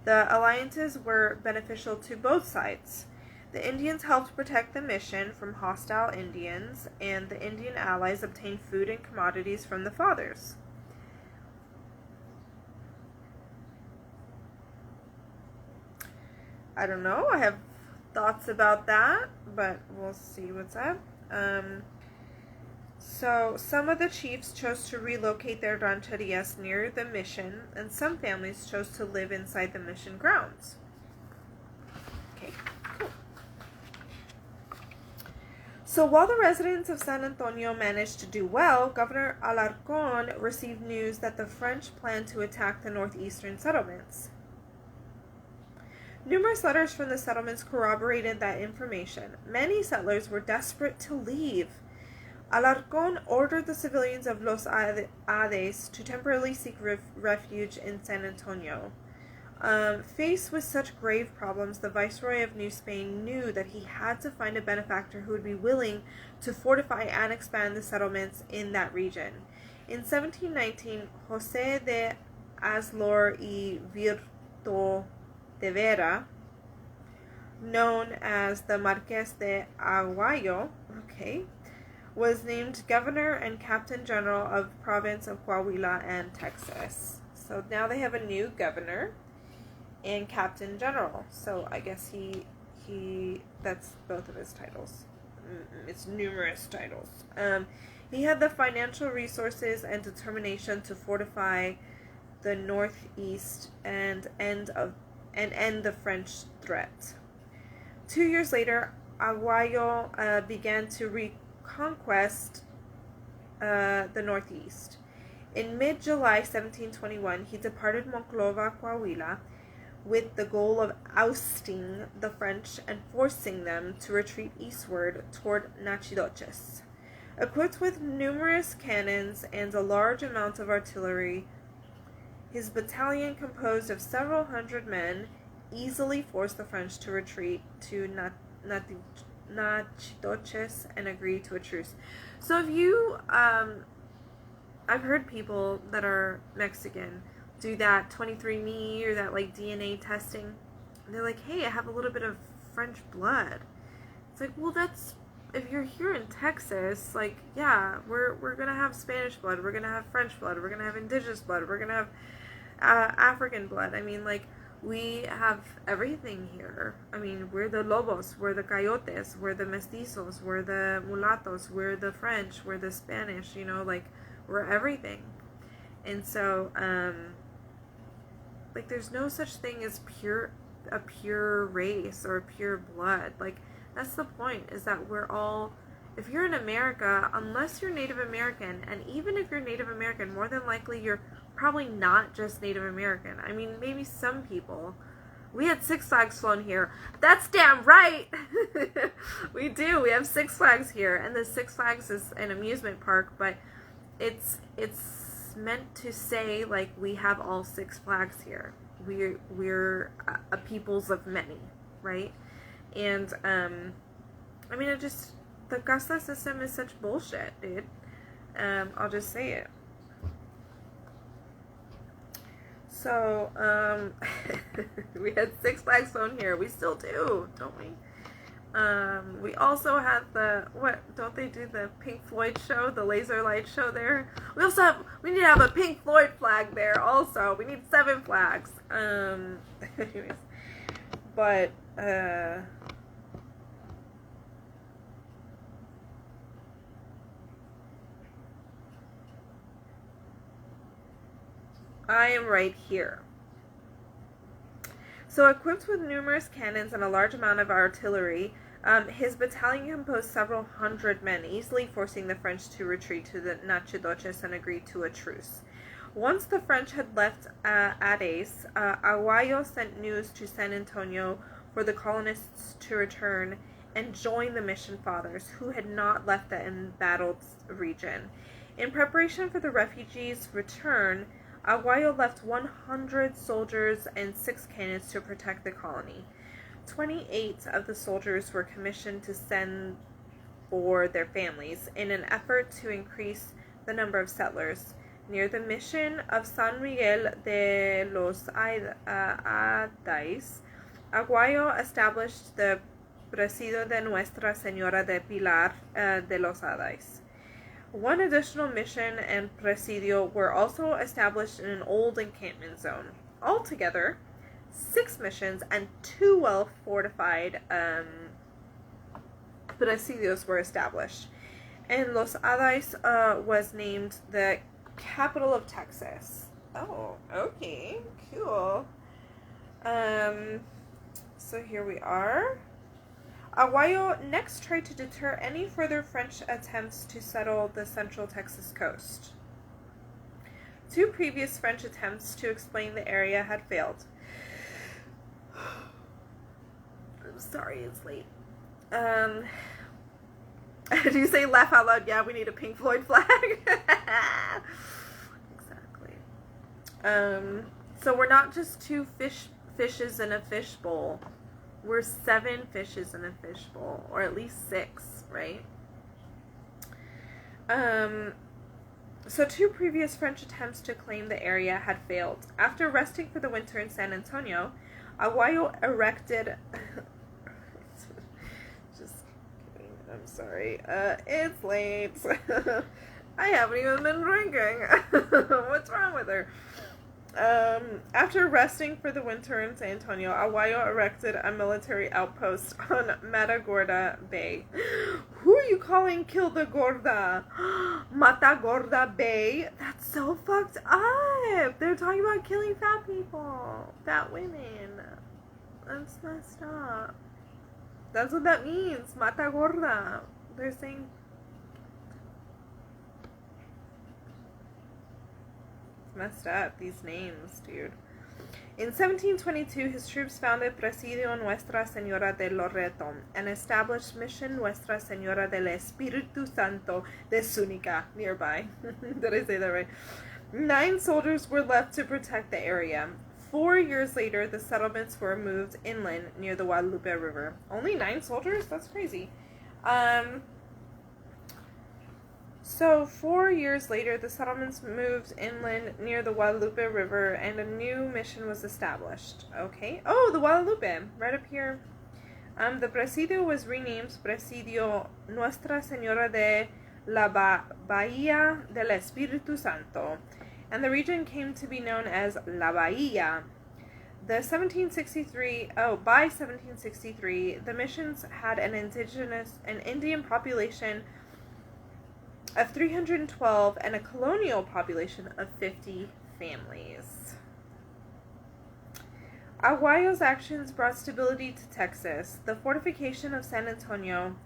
[SPEAKER 1] The alliances were beneficial to both sides. The Indians helped protect the mission from hostile Indians, and the Indian allies obtained food and commodities from the fathers. I don't know. I have thoughts about that, but we'll see what's up. So some of the chiefs chose to relocate their rancherias near the mission, and some families chose to live inside the mission grounds. Okay, cool. So while the residents of San Antonio managed to do well, Governor Alarcón received news that the French planned to attack the northeastern settlements. Numerous letters from the settlements corroborated that information. Many settlers were desperate to leave. Alarcón ordered the civilians of Los Ades to temporarily seek refuge in San Antonio. Faced with such grave problems, the Viceroy of New Spain knew that he had to find a benefactor who would be willing to fortify and expand the settlements in that region. In 1719, José de Aslor y Virto de Vera, known as the Marqués de Aguayo, was named governor and captain general of province of Coahuila and Texas. So now they have a new governor and captain general. So I guess he that's both of his titles. It's numerous titles. He had the financial resources and determination to fortify the northeast and end the French threat. 2 years later, Aguayo began to reconquest the northeast. In mid-July 1721, he departed Monclova, Coahuila, with the goal of ousting the French and forcing them to retreat eastward toward Natchitoches. Equipped with numerous cannons and a large amount of artillery, his battalion, composed of several hundred men, easily forced the French to retreat to Natchitoches and agree to a truce. So if you, I've heard people that are Mexican do that 23andMe or that like DNA testing. And they're like, hey, I have a little bit of French blood. It's like, well, that's, if you're here in Texas, like, yeah, we're gonna have Spanish blood, we're gonna have French blood, we're gonna have indigenous blood, we're gonna have African blood. I mean, like, we have everything here. I mean, we're the Lobos, we're the Coyotes, we're the Mestizos, we're the Mulattos, we're the French, we're the Spanish, you know, like, we're everything. And so, like, there's no such thing as a pure race or pure blood. Like, that's the point, is that we're all, if you're in America, unless you're Native American, and even if you're Native American, more than likely you're probably not just Native American. I mean, maybe some people. We had Six Flags flown here. That's damn right! We do. We have Six Flags here. And the Six Flags is an amusement park, but it's meant to say, like, we have all Six Flags here. We're a peoples of many, right? And, I mean, the casta system is such bullshit, dude. I'll just say it. So, we had Six Flags flown here. We still do, don't we? We also have don't they do the Pink Floyd show, the laser light show there? We need to have a Pink Floyd flag there also. We need 7 flags. Anyways. But, I am right here. So, equipped with numerous cannons and a large amount of artillery, his battalion composed several hundred men, easily forcing the French to retreat to the Natchitoches and agree to a truce. Once the French had left Ades, Aguayo sent news to San Antonio for the colonists to return and join the mission fathers, who had not left the embattled region. In preparation for the refugees' return, Aguayo left 100 soldiers and 6 cannons to protect the colony. 28 of the soldiers were commissioned to send for their families in an effort to increase the number of settlers. near the mission of San Miguel de los Adais, Aguayo established the Presidio de Nuestra Señora de Pilar de los Adais. One additional mission and presidio were also established in an old encampment zone. Altogether, 6 missions and 2 well-fortified presidios were established. And Los Adais was named the capital of Texas. Oh, okay, cool. So here we are. Aguayo next tried to deter any further French attempts to settle the central Texas coast. 2 previous French attempts to explain the area had failed. I'm sorry, it's late. Do you say laugh out loud? Yeah, we need a Pink Floyd flag. Exactly. So we're not just 2 fishes in a fishbowl. We're 7 fishes in a fishbowl, or at least 6, right? So 2 previous French attempts to claim the area had failed. After resting for the winter in San Antonio, Aguayo erected... Just kidding, I'm sorry. It's late. I haven't even been drinking. What's wrong with her? After resting for the winter in San Antonio, Aguayo erected a military outpost on Matagorda Bay. Who are you calling Kill the Gorda? Matagorda Bay? That's so fucked up. They're talking about killing fat people. Fat women. That's messed up. That's what that means. Matagorda. They're saying... messed up, these names, dude. In 1722, his troops founded Presidio Nuestra Señora de Loreto and established Mission Nuestra Señora del Espíritu Santo de Zúñiga nearby. Did I say that right? 9 soldiers were left to protect the area. 4 years later, the settlements were moved inland near the Guadalupe River. Only 9 soldiers? That's crazy. So 4 years later, the settlements moved inland near the Guadalupe River, and a new mission was established. Okay. Oh, the Guadalupe, right up here. The Presidio was renamed Presidio Nuestra Señora de la Bahía del Espíritu Santo, and the region came to be known as La Bahía. By 1763, the missions had an Indian population of 312 and a colonial population of 50 families. Aguayo's actions brought stability to Texas. The fortification of San Antonio,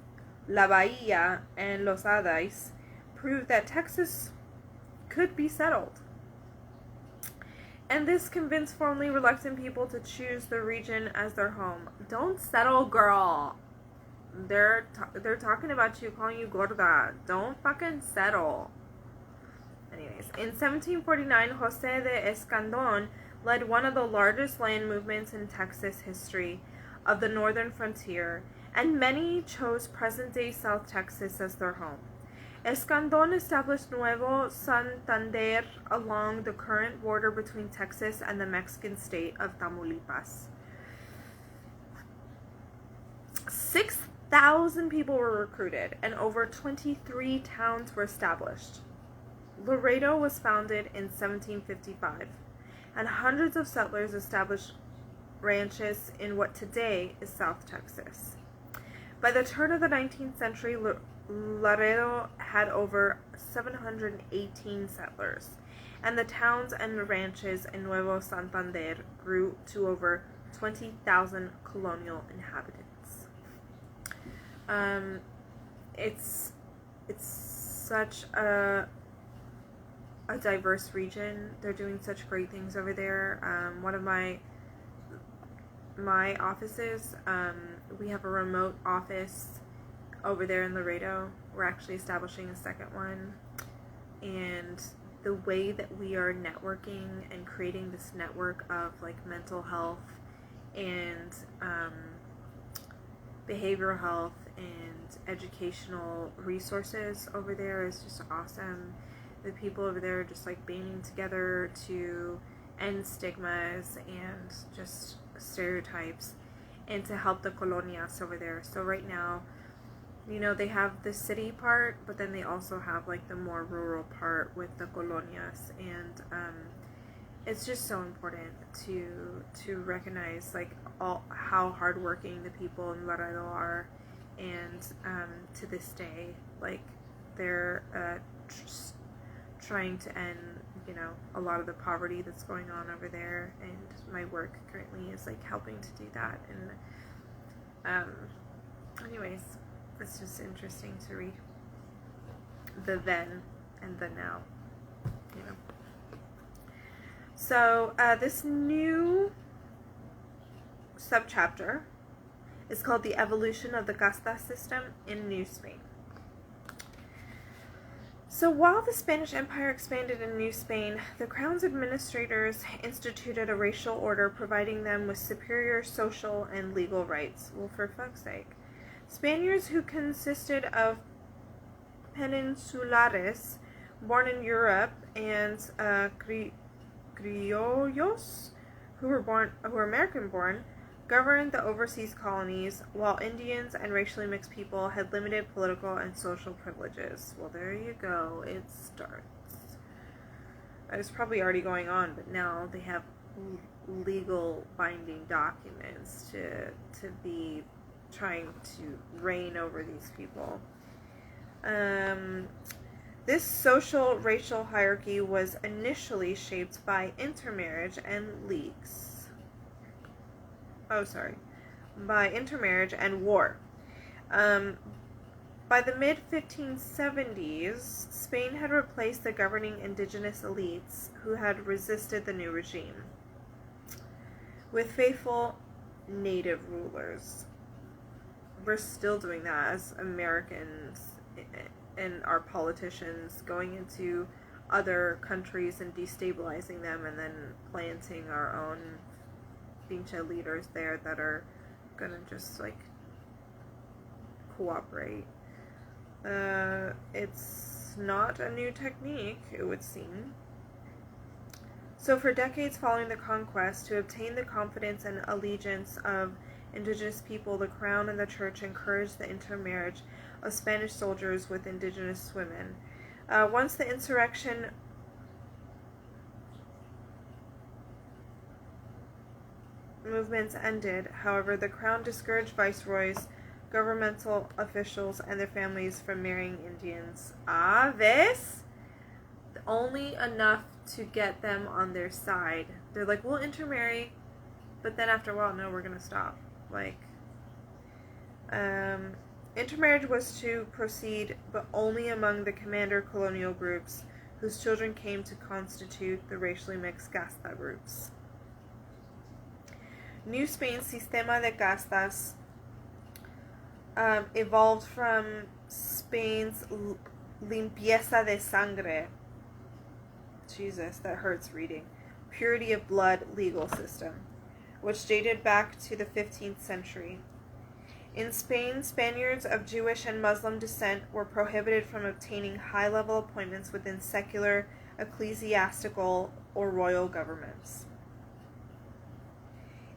[SPEAKER 1] La Bahía, and Los Adais proved that Texas could be settled. And this convinced formerly reluctant people to choose the region as their home. Don't settle, girl. They're talking about you, calling you gorda. Don't fucking settle. Anyways, in 1749, José de Escandón led one of the largest land movements in Texas history of the northern frontier, and many chose present-day South Texas as their home. Escandón established Nuevo Santander along the current border between Texas and the Mexican state of Tamaulipas. 6,000 people were recruited, and over 23 towns were established. Laredo was founded in 1755, and hundreds of settlers established ranches in what today is South Texas. By the turn of the 19th century, Laredo had over 718 settlers, and the towns and ranches in Nuevo Santander grew to over 20,000 colonial inhabitants. It's such a diverse region. They're doing such great things over there. One of my offices, we have a remote office over there in Laredo. We're actually establishing a second one, and the way that we are networking and creating this network of like mental health and behavioral health and educational resources over there is just awesome. the people over there are just like banding together to end stigmas and just stereotypes and to help the colonias over there. So right now, you know, they have the city part, but then they also have like the more rural part with the colonias, and it's just so important to recognize like all how hardworking the people in Laredo are, and to this day, like they're trying to end, you know, a lot of the poverty that's going on over there, and my work currently is like helping to do that. And anyways, it's just interesting to read the then and the now, you know. So this new subchapter is called The Evolution of the Casta System in New Spain. So while the Spanish Empire expanded in New Spain, the Crown's administrators instituted a racial order providing them with superior social and legal rights. Well, for fuck's sake. Spaniards who consisted of peninsulares born in Europe and criollos who were American born governed the overseas colonies, while Indians and racially mixed people had limited political and social privileges. Well, there you go. It starts. It was probably already going on, but now they have legal binding documents to be trying to reign over these people. This social racial hierarchy was initially shaped by intermarriage and leagues. By intermarriage and war. By the mid-1570s, Spain had replaced the governing indigenous elites who had resisted the new regime with faithful native rulers. We're still doing that as Americans and our politicians, going into other countries and destabilizing them, and then planting our own pinche leaders there that are gonna just like cooperate. It's not a new technique, it would seem. So for decades following the conquest, to obtain the confidence and allegiance of indigenous people, the Crown and the Church encouraged the intermarriage of Spanish soldiers with indigenous women. Once the insurrection movements ended, however, the Crown discouraged viceroys, governmental officials, and their families from marrying Indians. This? Only enough to get them on their side. They're like, we'll intermarry, but then after a while, no, we're going to stop. Like, intermarriage was to proceed, but only among the commander colonial groups whose children came to constitute the racially mixed casta groups. New Spain's sistema de castas evolved from Spain's limpieza de sangre. Jesus, that hurts reading. Purity of blood legal system, which dated back to the 15th century. In Spain, Spaniards of Jewish and Muslim descent were prohibited from obtaining high-level appointments within secular, ecclesiastical, or royal governments.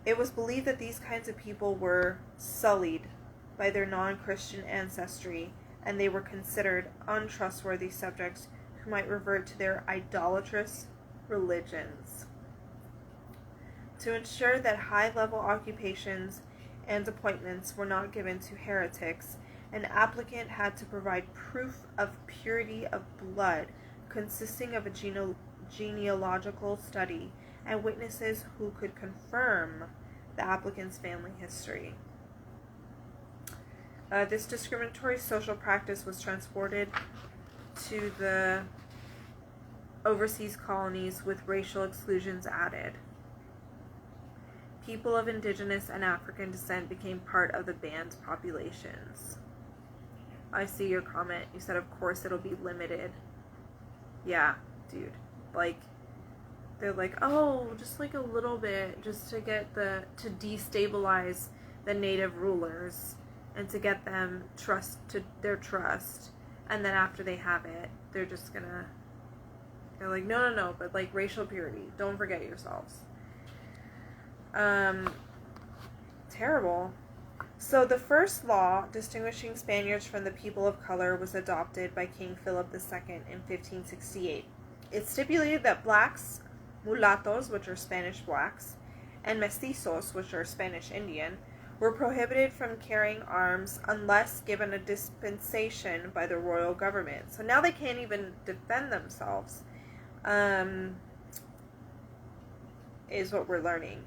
[SPEAKER 1] It was believed that these kinds of people were sullied by their non-Christian ancestry, and they were considered untrustworthy subjects who might revert to their idolatrous religions. To ensure that high-level occupations and appointments were not given to heretics, an applicant had to provide proof of purity of blood consisting of a genealogical study and witnesses who could confirm the applicant's family history. This discriminatory social practice was transported to the overseas colonies with racial exclusions added. People of indigenous and African descent became part of the banned populations. I see your comment. You said, of course, it'll be limited. Yeah, dude. Like, they're like, oh, just like a little bit, just to get to destabilize the native rulers and to get them their trust. And then after they have it, they're just gonna They're like, no, but like racial purity. Don't forget yourselves. Terrible. So the first law distinguishing Spaniards from the people of color was adopted by King Philip II in 1568. It stipulated that blacks, mulattoes, which are Spanish blacks, and mestizos, which are Spanish Indian, were prohibited from carrying arms unless given a dispensation by the royal government. So now they can't even defend themselves, is what we're learning.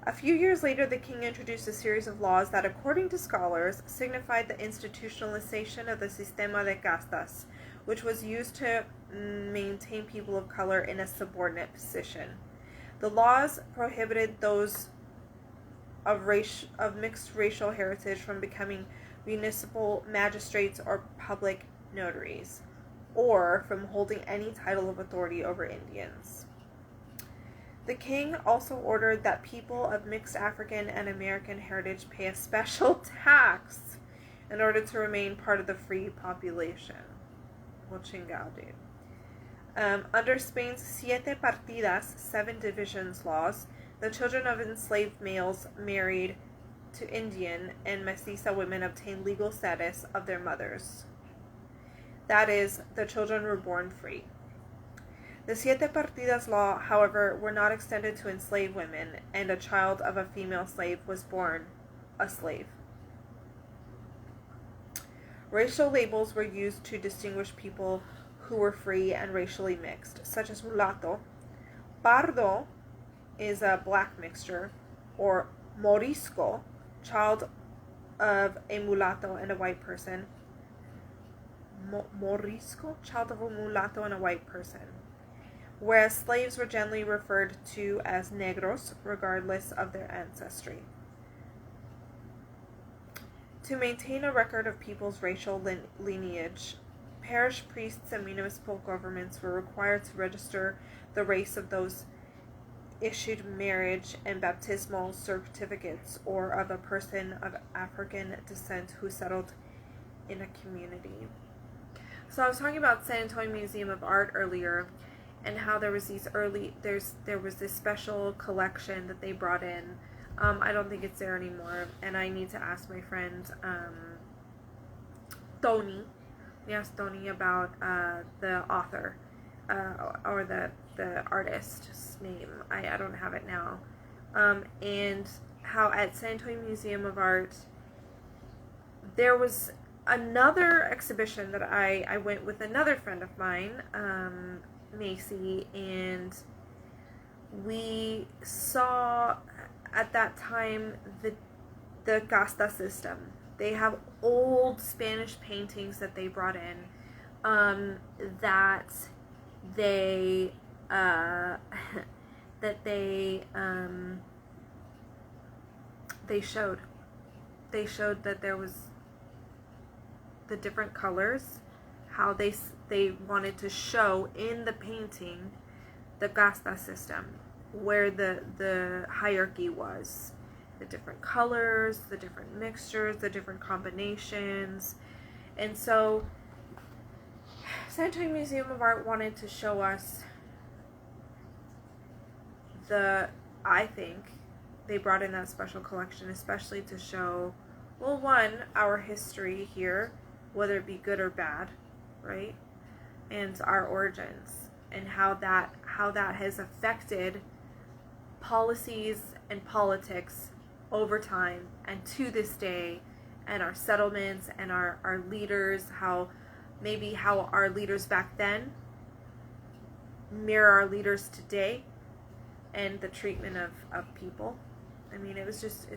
[SPEAKER 1] A few years later, the king introduced a series of laws that, according to scholars, signified the institutionalization of the sistema de castas, which was used to maintain people of color in a subordinate position. The laws prohibited those of mixed racial heritage from becoming municipal magistrates or public notaries, or from holding any title of authority over Indians. The king also ordered that people of mixed African and American heritage pay a special tax in order to remain part of the free population. Under Spain's siete partidas, 7 divisions laws, the children of enslaved males married to Indian and mestiza women obtained legal status of their mothers. That is, the children were born free. The siete partidas law, however, were not extended to enslaved women, and a child of a female slave was born a slave. Racial labels were used to distinguish people who were free and racially mixed, such as mulatto. Pardo is a black mixture, or morisco, child of a mulatto and a white person. Morisco, child of a mulatto and a white person. Whereas slaves were generally referred to as negros, regardless of their ancestry. To maintain a record of people's racial lineage, parish priests and municipal governments were required to register the race of those issued marriage and baptismal certificates, or of a person of African descent who settled in a community. So I was talking about San Antonio Museum of Art earlier, and how there was there was this special collection that they brought in. I don't think it's there anymore, and I need to ask my friend Tony. We asked Tony about the author or the artist's name. I don't have it now. And how at San Antonio Museum of Art there was another exhibition that I went with another friend of mine, Macy, and we saw at that time the casta system. They have old Spanish paintings that they brought in, that they showed. They showed that there was the different colors, how they wanted to show in the painting the casta system, where the hierarchy was, the different colors, the different mixtures, the different combinations. And so San Antonio Museum of Art wanted to show us I think they brought in that special collection especially to show, well, one, our history here, whether it be good or bad, right? And our origins, and how that has affected policies and politics over time and to this day, and our settlements and our leaders, how our leaders back then mirror our leaders today, and the treatment of people. I mean, it was just,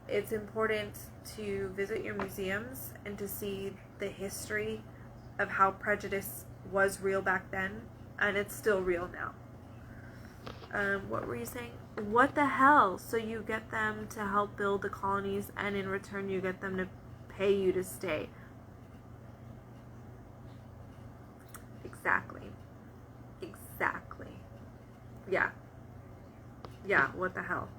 [SPEAKER 1] it's important to visit your museums and to see the history of how prejudice was real back then, and it's still real now. What were you saying? What the hell? So you get them to help build the colonies, and in return you get them to pay you to stay. Exactly. Yeah, what the hell?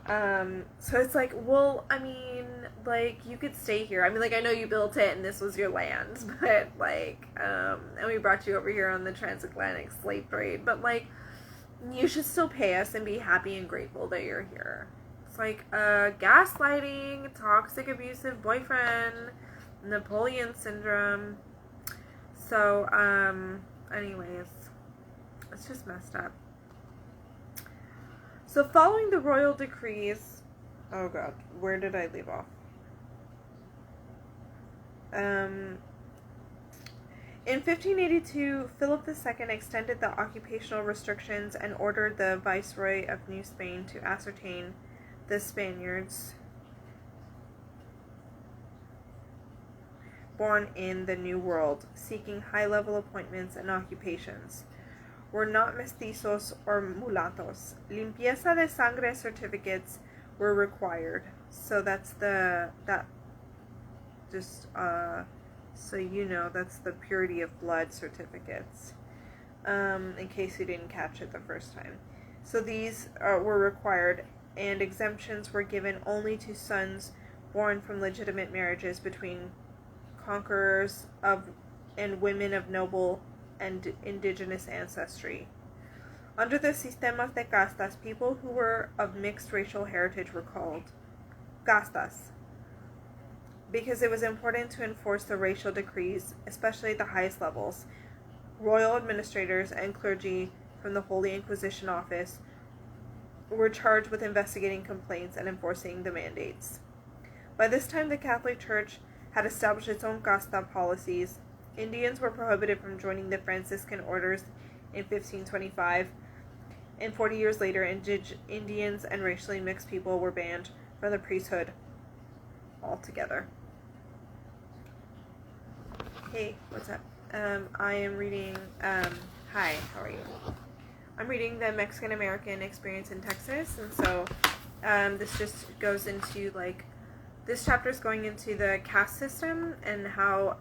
[SPEAKER 1] So it's like, well, I mean, like, you could stay here. I mean, like, I know you built it and this was your land, but, like, and we brought you over here on the transatlantic slave trade, but, like, you should still pay us and be happy and grateful that you're here. It's like, gaslighting, toxic, abusive boyfriend, Napoleon syndrome. So, anyways, it's just messed up. So following the royal decrees, oh god, where did I leave off? In 1582, Philip II extended the occupational restrictions and ordered the Viceroy of New Spain to ascertain the Spaniards born in the New World, seeking high-level appointments and occupations, were not mestizos or mulatos. Limpieza de sangre certificates were required. So that's so you know, that's the purity of blood certificates, in case you didn't catch it the first time. So these were required, and exemptions were given only to sons born from legitimate marriages between conquerors and women of noble and indigenous ancestry. Under the sistemas de castas, people who were of mixed racial heritage were called castas, because it was important to enforce the racial decrees, especially at the highest levels. Royal administrators and clergy from the Holy Inquisition office were charged with investigating complaints and enforcing the mandates. By this time, the Catholic Church had established its own casta policies. Indians were prohibited from joining the Franciscan orders in 1525, and 40 years later, Indians and racially mixed people were banned from the priesthood altogether. Hey, what's up? I am reading, hi, how are you? I'm reading the Mexican-American Experience in Texas, and so this just goes into, like, this chapter is going into the caste system and how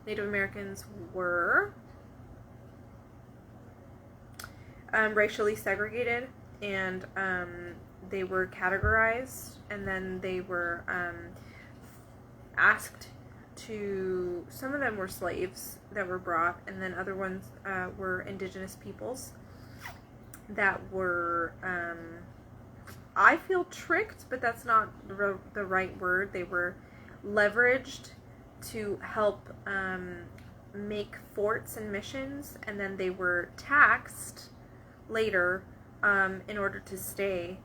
[SPEAKER 1] Native Americans were racially segregated, and they were categorized, and then they were asked to, some of them were slaves that were brought, and then other ones were indigenous peoples that were, I feel tricked, but that's not the right word. They were leveraged to help make forts and missions, and then they were taxed later in order to stay,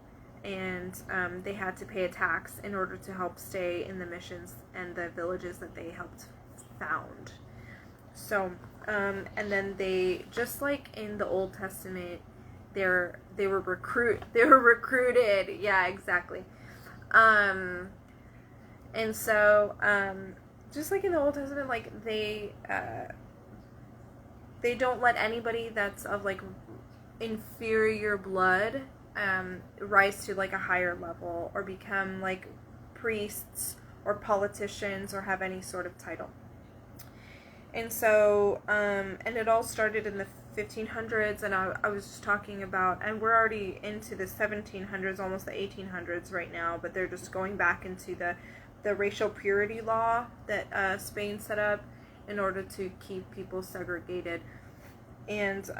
[SPEAKER 1] and they had to pay a tax in order to help stay in the missions and the villages that they helped found. So, and then they, just like in the Old Testament, they were recruited. Yeah, exactly. And so, just like in the Old Testament, like they don't let anybody that's of like inferior blood rise to like a higher level or become like priests or politicians or have any sort of title. And so, and it all started in the 1500s, and I was just talking about, and we're already into the 1700s, almost the 1800s right now, but they're just going back into the racial purity law that Spain set up in order to keep people segregated. And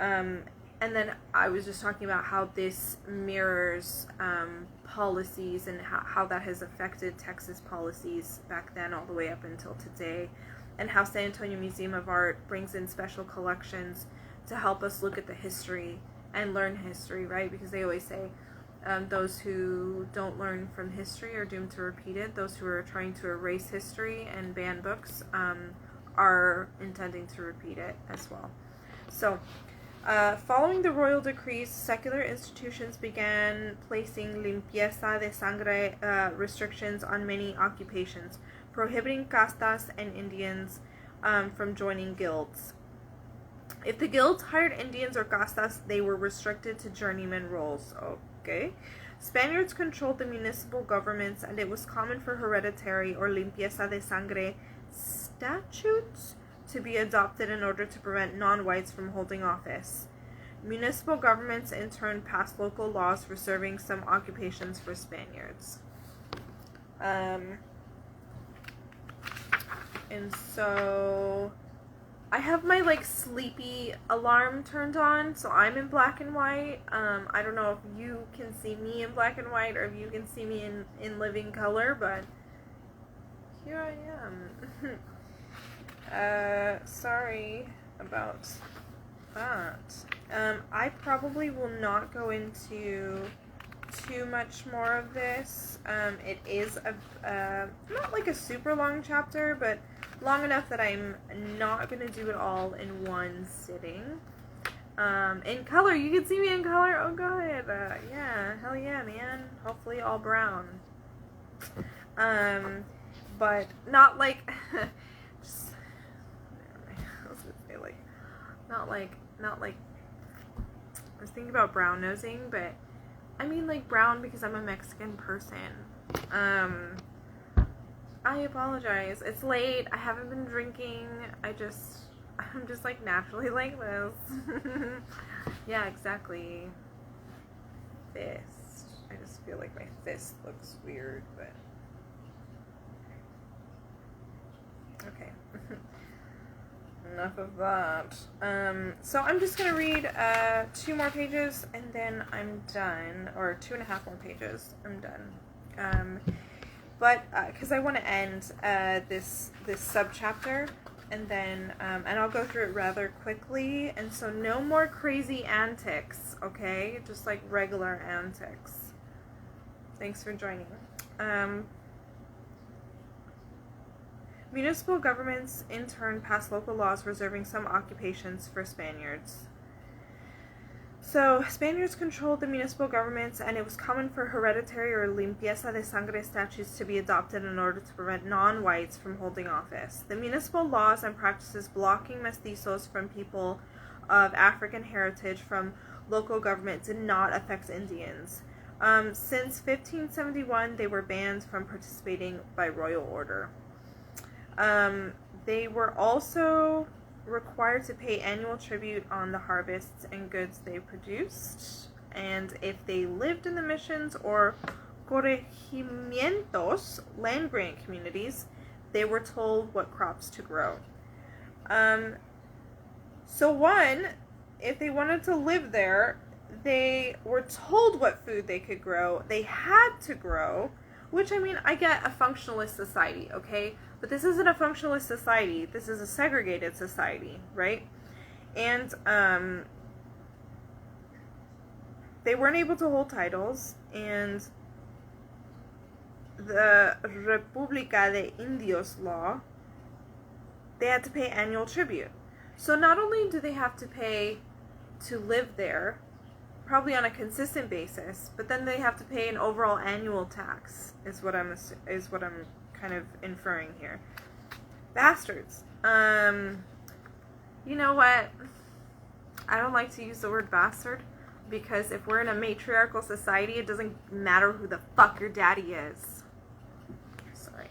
[SPEAKER 1] then I was just talking about how this mirrors policies and how that has affected Texas policies back then all the way up until today, and how San Antonio Museum of Art brings in special collections to help us look at the history and learn history, right? Because they always say those who don't learn from history are doomed to repeat it. Those who are trying to erase history and ban books are intending to repeat it as well. So, following the royal decrees, secular institutions began placing limpieza de sangre restrictions on many occupations, prohibiting castas and Indians from joining guilds. If the guilds hired Indians or castas, they were restricted to journeyman roles. Okay. Spaniards controlled the municipal governments, and it was common for hereditary or limpieza de sangre statutes to be adopted in order to prevent non-whites from holding office. Municipal governments in turn passed local laws reserving some occupations for Spaniards. And so I have my like sleepy alarm turned on, so I'm in black and white. I don't know if you can see me in black and white or if you can see me in living color, but here I am. Sorry about that. I probably will not go into too much more of this. It is not like a super long chapter, but long enough that I'm not going to do it all in one sitting. In color, you can see me in color. Oh god, yeah, hell yeah, man. Hopefully all brown. But not like, just, I was gonna say like, not like, I was thinking about brown nosing, but I mean like brown because I'm a Mexican person. I apologize. It's late. I haven't been drinking. I'm just like naturally like this. Yeah, exactly. Fist. I just feel like my fist looks weird, but okay. Enough of that. So I'm just gonna read 2 more pages and then I'm done, or 2.5 more pages. I'm done. But because I want to end this subchapter, and then and I'll go through it rather quickly. And so no more crazy antics, okay? Just like regular antics. Thanks for joining. Municipal governments, in turn, passed local laws reserving some occupations for Spaniards. So, Spaniards controlled the municipal governments, and it was common for hereditary or limpieza de sangre statutes to be adopted in order to prevent non-whites from holding office. The municipal laws and practices blocking mestizos from people of African heritage from local government did not affect Indians. Since 1571, they were banned from participating by royal order. They were also required to pay annual tribute on the harvests and goods they produced, and if they lived in the missions or corregimientos, land-grant communities, they were told what crops to grow. So one, if they wanted to live there, they were told what food they could grow. They had to grow, which, I mean, I get a functionalist society, okay? But this isn't a functionalist society. This is a segregated society, right? And they weren't able to hold titles, and the República de Indios law, they had to pay annual tribute. So not only do they have to pay to live there, probably on a consistent basis, but then they have to pay an overall annual tax, is what I'm kind of inferring here. Bastards. You know what? I don't like to use the word bastard, because if we're in a matriarchal society, it doesn't matter who the fuck your daddy is. Sorry.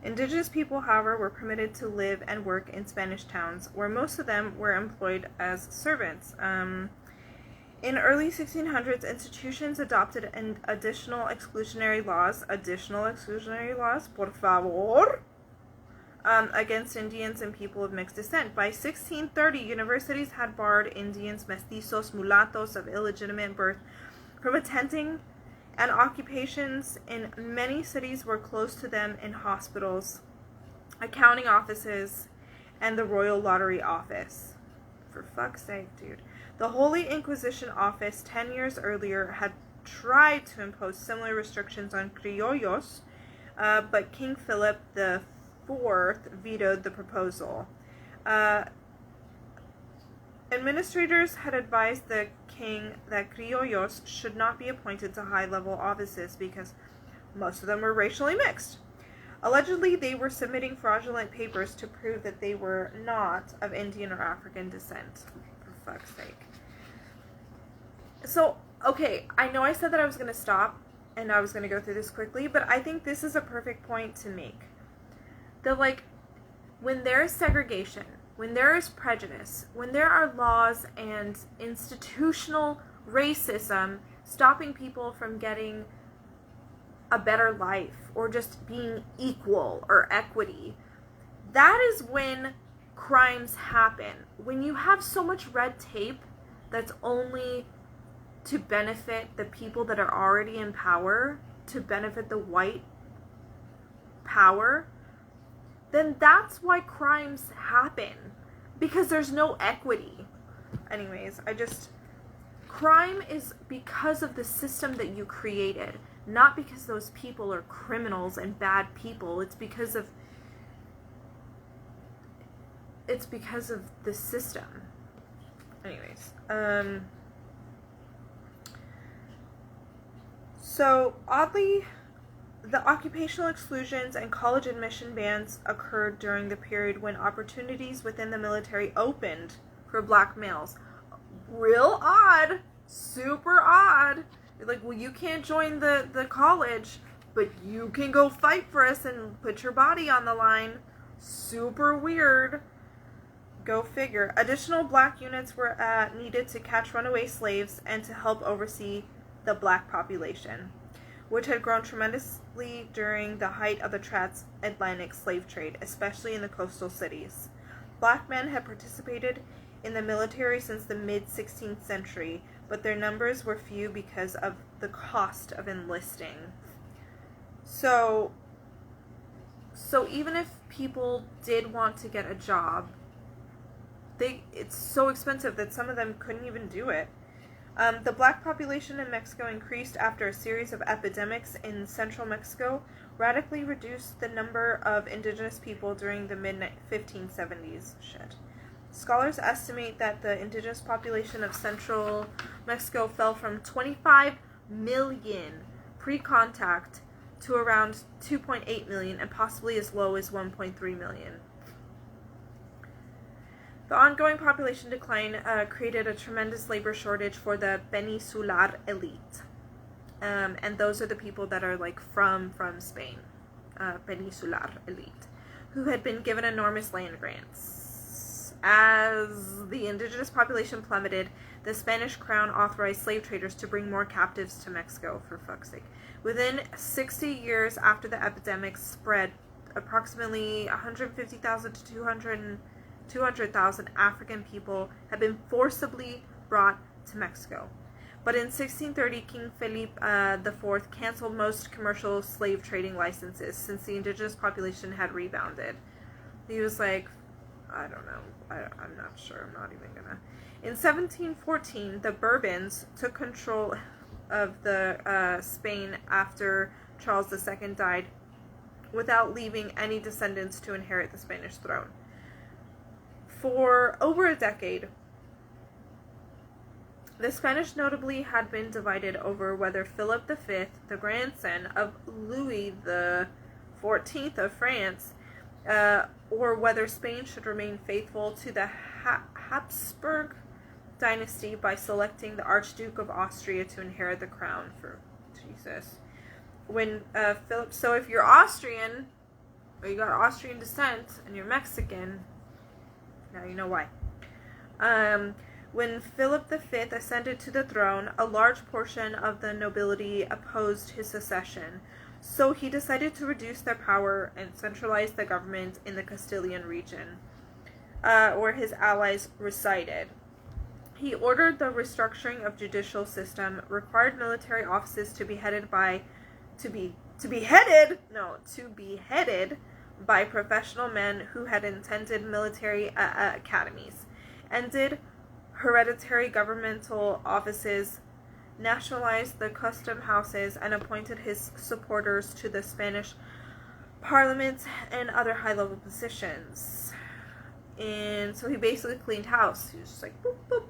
[SPEAKER 1] Indigenous people, however, were permitted to live and work in Spanish towns, where most of them were employed as servants. In early 1600s, institutions adopted an additional exclusionary laws, por favor, against Indians and people of mixed descent. By 1630, universities had barred Indians, mestizos, mulattoes of illegitimate birth from attending, and occupations in many cities were close to them in hospitals, accounting offices, and the Royal Lottery Office. For fuck's sake, dude. The Holy Inquisition Office 10 years earlier had tried to impose similar restrictions on criollos, but King Philip IV vetoed the proposal. Administrators had advised the king that criollos should not be appointed to high-level offices because most of them were racially mixed. Allegedly, they were submitting fraudulent papers to prove that they were not of Indian or African descent. For fuck's sake. So, okay, I know I said that I was going to stop and I was going to go through this quickly, but I think this is a perfect point to make. That, like, when there is segregation, when there is prejudice, when there are laws and institutional racism stopping people from getting a better life or just being equal or equity, that is when crimes happen. When you have so much red tape that's only to benefit the people that are already in power, to benefit the white power, then that's why crimes happen, because there's no equity. Anyways, crime is because of the system that you created, not because those people are criminals and bad people. It's because of the system. Anyways, so oddly, the occupational exclusions and college admission bans occurred during the period when opportunities within the military opened for black males. Real odd. Super odd. You're like, well, you can't join the college, but you can go fight for us and put your body on the line. Super weird. Go figure. Additional black units were needed to catch runaway slaves and to help oversee the black population, which had grown tremendously during the height of the transatlantic slave trade, especially in the coastal cities. Black men had participated in the military since the mid-16th century, but their numbers were few because of the cost of enlisting. So even if people did want to get a job, it's so expensive that some of them couldn't even do it. The black population in Mexico increased after a series of epidemics in central Mexico, radically reduced the number of indigenous people during the mid-1570s. Scholars estimate that the indigenous population of central Mexico fell from 25 million pre-contact to around 2.8 million and possibly as low as 1.3 million. The ongoing population decline created a tremendous labor shortage for the peninsular elite. And those are the people that are like from Spain, peninsular elite, who had been given enormous land grants. As the indigenous population plummeted, the Spanish crown authorized slave traders to bring more captives to Mexico, for fuck's sake. Within 60 years after the epidemic spread, approximately 150,000 to 200,000 African people had been forcibly brought to Mexico. But in 1630, King Felipe IV canceled most commercial slave trading licenses since the indigenous population had rebounded. He was like, I don't know. I'm not sure. I'm not even gonna. In 1714, the Bourbons took control of the Spain after Charles II died, without leaving any descendants to inherit the Spanish throne. For over a decade, the Spanish notably had been divided over whether Philip V, the grandson of Louis XIV of France, or whether Spain should remain faithful to the Habsburg dynasty by selecting the Archduke of Austria to inherit the crown for Jesus. When Philip, so if you're Austrian, or you got Austrian descent, and you're Mexican, now you know why. When Philip V ascended to the throne, a large portion of the nobility opposed his succession, so he decided to reduce their power and centralize the government in the Castilian region, where his allies resided. He ordered the restructuring of judicial system, required military offices to be headed by professional men who had attended military academies, ended hereditary governmental offices, nationalized the custom houses, and appointed his supporters to the Spanish Parliament and other high-level positions. And so he basically cleaned house. He was just like, boop, boop,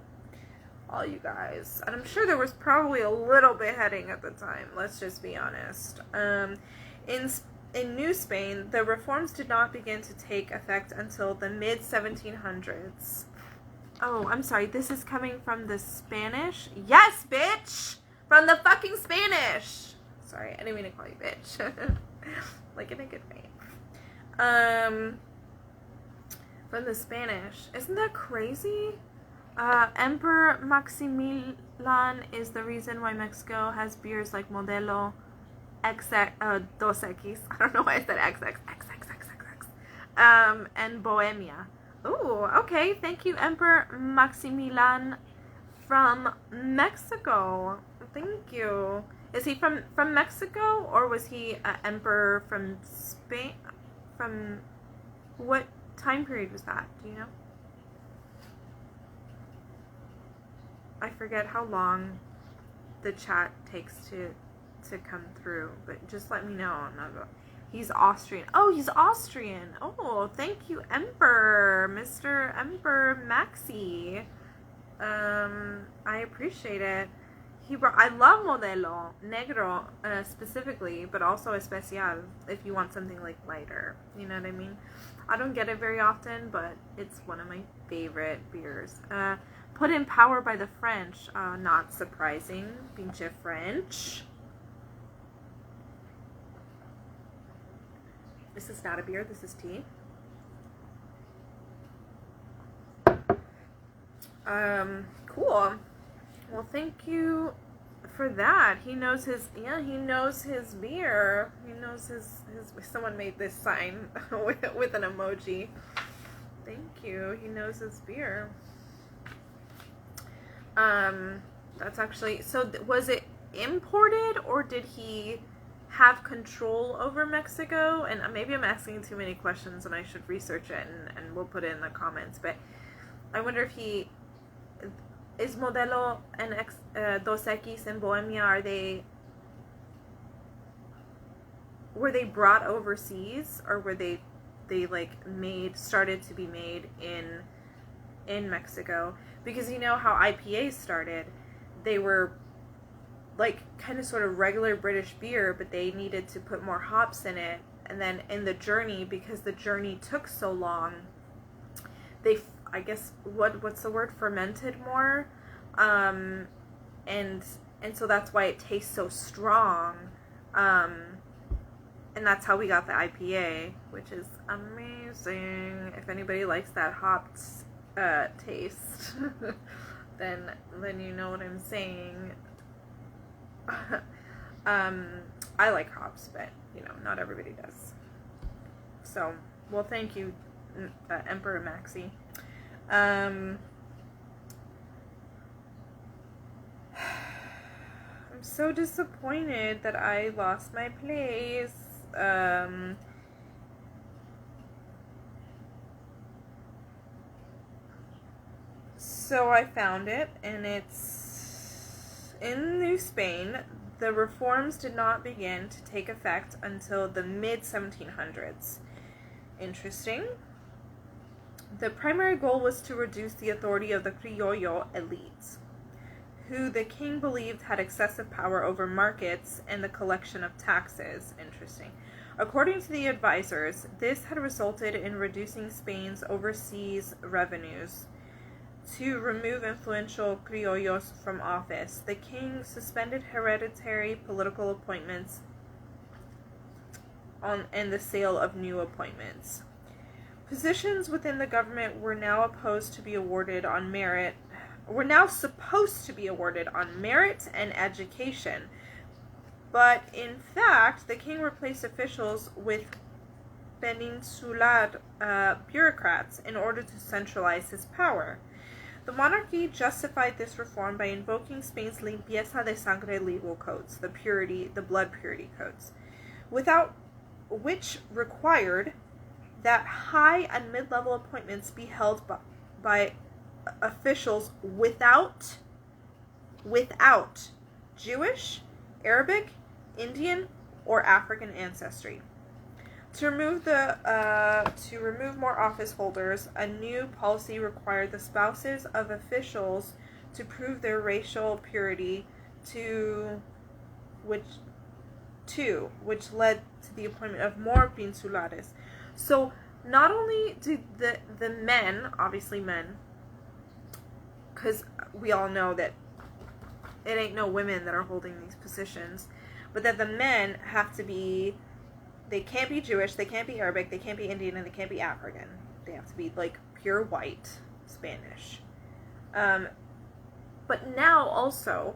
[SPEAKER 1] all you guys. And I'm sure there was probably a little beheading at the time, let's just be honest. In New Spain, the reforms did not begin to take effect until the mid-1700s. Oh, I'm sorry, this is coming from the Spanish? Yes, bitch! From the fucking Spanish! Sorry, I didn't mean to call you bitch. Like in a good way. from the Spanish. Isn't that crazy? Emperor Maximilian is the reason why Mexico has beers like Modelo Dos X. I don't know why I said XXXXXX. And Bohemia. Ooh, okay. Thank you, Emperor Maximilian from Mexico. Thank you. Is he from Mexico, or was he an emperor from Spain? From what time period was that? Do you know? I forget how long the chat takes to come through, but just let me know. He's Austrian. Oh, he's Austrian. Oh, thank you, Emperor, Mr. Emperor Maxi. I appreciate it. I love Modelo Negro specifically, but also Especial if you want something like lighter. You know what I mean? I don't get it very often, but it's one of my favorite beers. Put in power by the French. Not surprising. Pinche French. This is not a beer. This is tea. Cool. Well, thank you for that. He knows his beer. He knows his someone made this sign with an emoji. Thank you. He knows his beer. That's actually, so was it imported, or did he have control over Mexico? And maybe I'm asking too many questions and I should research it, and we'll put it in the comments, but I wonder if is Modelo and Dos X and Bohemia, were they brought overseas, or were they like started to be made in Mexico? Because you know how IPAs started, they were like kind of sort of regular British beer, but they needed to put more hops in it, and then in the journey, because the journey took so long, they, I guess, what's the word, fermented more, and so that's why it tastes so strong, and that's how we got the IPA, which is amazing. If anybody likes that hopped taste, then you know what I'm saying. I like hops, but not everybody does. So, well, thank you, Emperor Maxi. I'm so disappointed that I lost my place. So I found it, and it's in New Spain. The reforms did not begin to take effect until the mid-1700s. Interesting. The primary goal was to reduce the authority of the criollo elites, who the king believed had excessive power over markets and the collection of taxes. Interesting. According to the advisors, this had resulted in reducing Spain's overseas revenues. To remove influential criollos from office, the king suspended hereditary political appointments and the sale of new appointments. Positions within the government were now supposed to be awarded on merit and education. But in fact, the king replaced officials with peninsular bureaucrats in order to centralize his power. The monarchy justified this reform by invoking Spain's limpieza de sangre legal codes, the blood purity codes, without which required that high and mid-level appointments be held by officials without Jewish, Arabic, Indian, or African ancestry. To remove more office holders, a new policy required the spouses of officials to prove their racial purity, which led to the appointment of more peninsulares. So not only do the men, obviously men, because we all know that it ain't no women that are holding these positions, but that the men have to be, they can't be Jewish, they can't be Arabic, they can't be Indian, and they can't be African. They They have to be like pure white Spanish. But now also,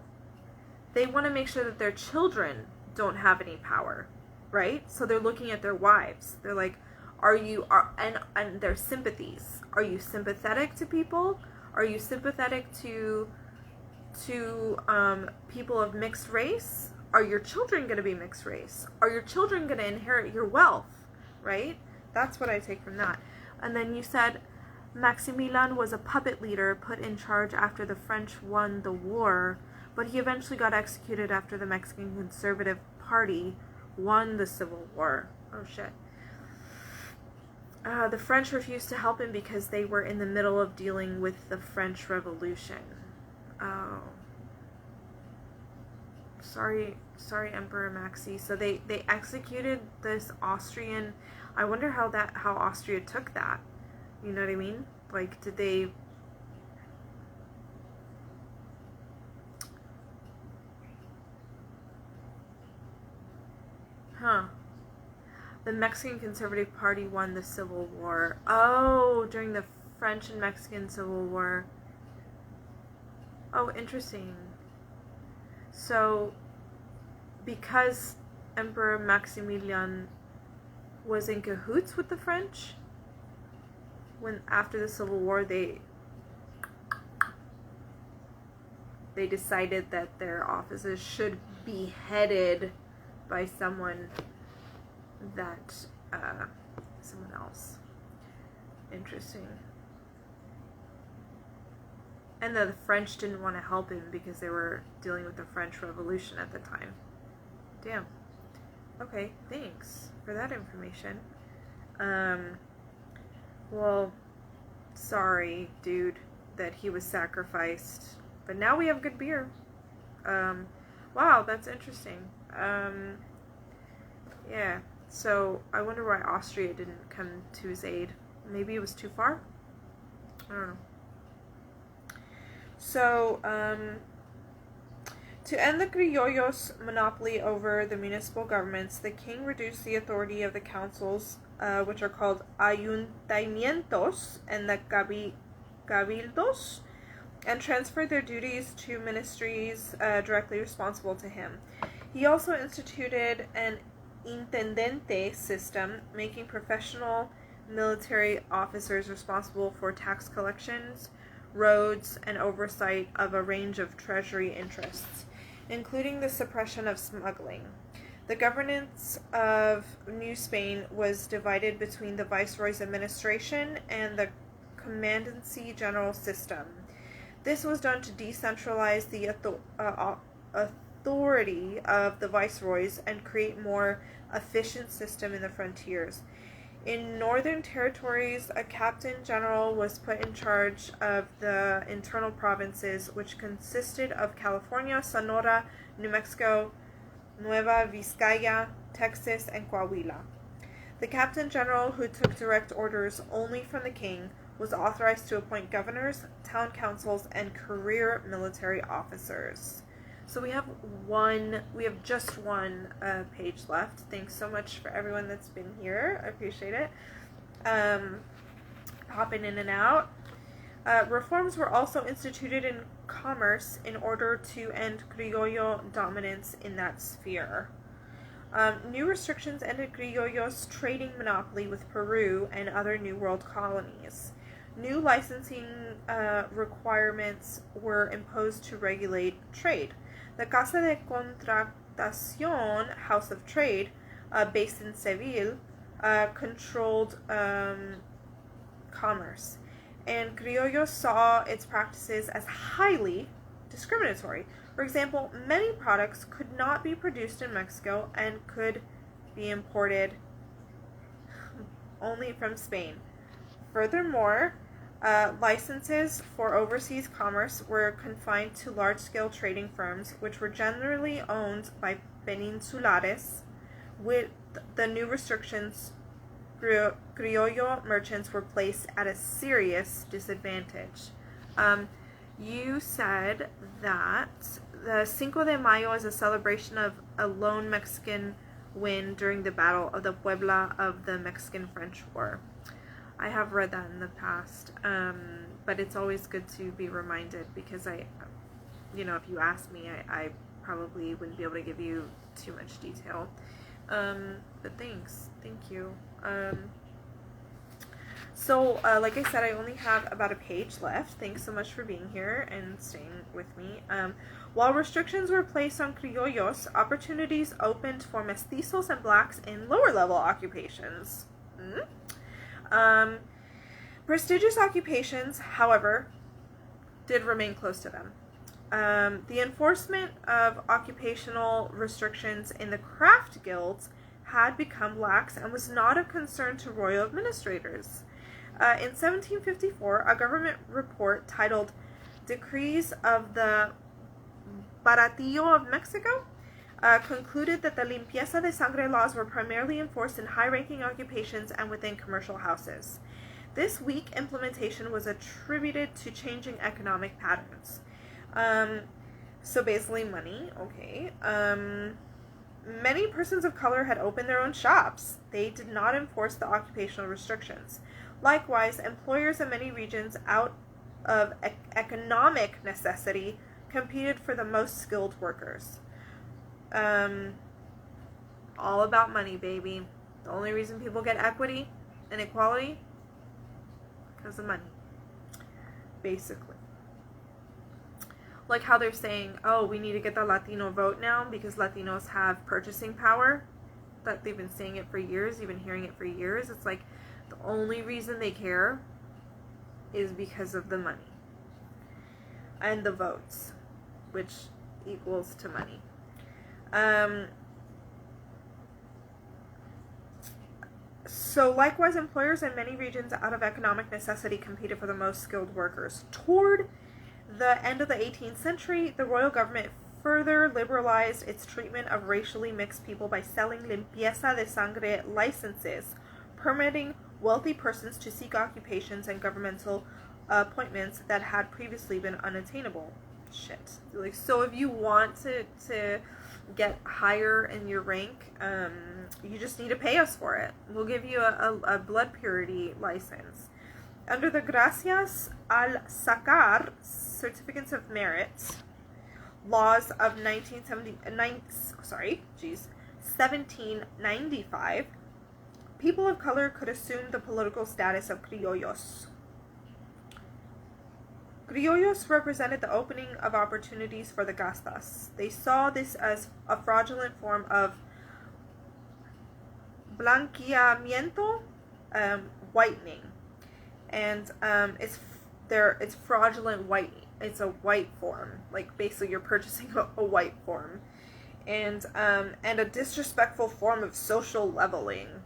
[SPEAKER 1] they want to make sure that their children don't have any power, right? So they're looking at their wives. They're like, and their sympathies. Are you sympathetic to people? Are you sympathetic to people of mixed race? Are your children going to be mixed race? Are your children going to inherit your wealth, right? That's what I take from that. And then you said Maximilian was a puppet leader put in charge after the French won the war, but he eventually got executed after the Mexican Conservative Party won the Civil War. Oh, shit. The French refused to help him because they were in the middle of dealing with the French Revolution. Oh. Sorry, Emperor Maxi. So they executed this Austrian. I wonder how Austria took that. You know what I mean? Like, did they... Huh. The Mexican Conservative Party won the Civil War. Oh, during the French and Mexican Civil War. Oh, interesting. So, because Emperor Maximilian was in cahoots with the French, when after the Civil War they decided that their offices should be headed by someone else. Interesting. And the French didn't want to help him because they were dealing with the French Revolution at the time. Damn. Okay, thanks for that information. Well, sorry, dude, that he was sacrificed. But now we have good beer. Wow, that's interesting. Yeah, so I wonder why Austria didn't come to his aid. Maybe it was too far? I don't know. So, to end the criollos' monopoly over the municipal governments, the king reduced the authority of the councils, which are called ayuntamientos, and the cabildos, and transferred their duties to ministries directly responsible to him. He also instituted an intendente system, making professional military officers responsible for tax collections, roads, and oversight of a range of treasury interests, including the suppression of smuggling. The governance of New Spain was divided between the Viceroy's administration and the Commandancy General system. This was done to decentralize the authority of the Viceroys and create more efficient system in the frontiers. In northern territories, a captain general was put in charge of the internal provinces, which consisted of California, Sonora, New Mexico, Nueva Vizcaya, Texas, and Coahuila. The captain general, who took direct orders only from the king, was authorized to appoint governors, town councils, and career military officers. So we have just one page left. Thanks so much for everyone that's been here. I appreciate it. Hopping in and out. Reforms were also instituted in commerce in order to end criollo dominance in that sphere. New restrictions ended criollos' trading monopoly with Peru and other New World colonies. New licensing requirements were imposed to regulate trade. The Casa de Contratación, House of Trade, based in Seville, controlled commerce, and criollos saw its practices as highly discriminatory. For example, many products could not be produced in Mexico and could be imported only from Spain. Furthermore, licenses for overseas commerce were confined to large-scale trading firms, which were generally owned by peninsulares. With the new restrictions, criollo merchants were placed at a serious disadvantage. You said that the Cinco de Mayo is a celebration of a lone Mexican win during the Battle of the Puebla of the Mexican-French War. I have read that in the past, but it's always good to be reminded because if you ask me, I probably wouldn't be able to give you too much detail. But thanks. Thank you. So, like I said, I only have about a page left. Thanks so much for being here and staying with me. While restrictions were placed on criollos, opportunities opened for mestizos and blacks in lower-level occupations. Prestigious occupations, however, did remain close to them. The enforcement of occupational restrictions in the craft guilds had become lax and was not a concern to royal administrators. In 1754, a government report titled Decrees of the Baratillo of Mexico concluded that the limpieza de sangre laws were primarily enforced in high-ranking occupations and within commercial houses. This weak implementation was attributed to changing economic patterns. So basically money, okay. Many persons of color had opened their own shops. They did not enforce the occupational restrictions. Likewise, employers in many regions, out of economic necessity, competed for the most skilled workers. All about money, baby. The only reason people get equity and equality, because of money. Basically. Like how they're saying, oh, we need to get the Latino vote now because Latinos have purchasing power. That they've been saying it for years. You've been hearing it for years. It's like the only reason they care is because of the money. And the votes, which equals to money. So likewise, employers in many regions out of economic necessity competed for the most skilled workers. Toward the end of the 18th century, the royal government further liberalized its treatment of racially mixed people by selling limpieza de sangre licenses, permitting wealthy persons to seek occupations and governmental appointments that had previously been unattainable. Shit. Like, so if you want to get higher in your rank, you just need to pay us for it. We'll give you a blood purity license. Under the Gracias al Sacar Certificates of Merit laws of 1795, people of color could assume the political status of criollos. Criollos represented the opening of opportunities for the castas. They saw this as a fraudulent form of blanqueamiento, whitening. And it's fraudulent whitening. It's a white form. Like, basically you're purchasing a white form. And a disrespectful form of social leveling.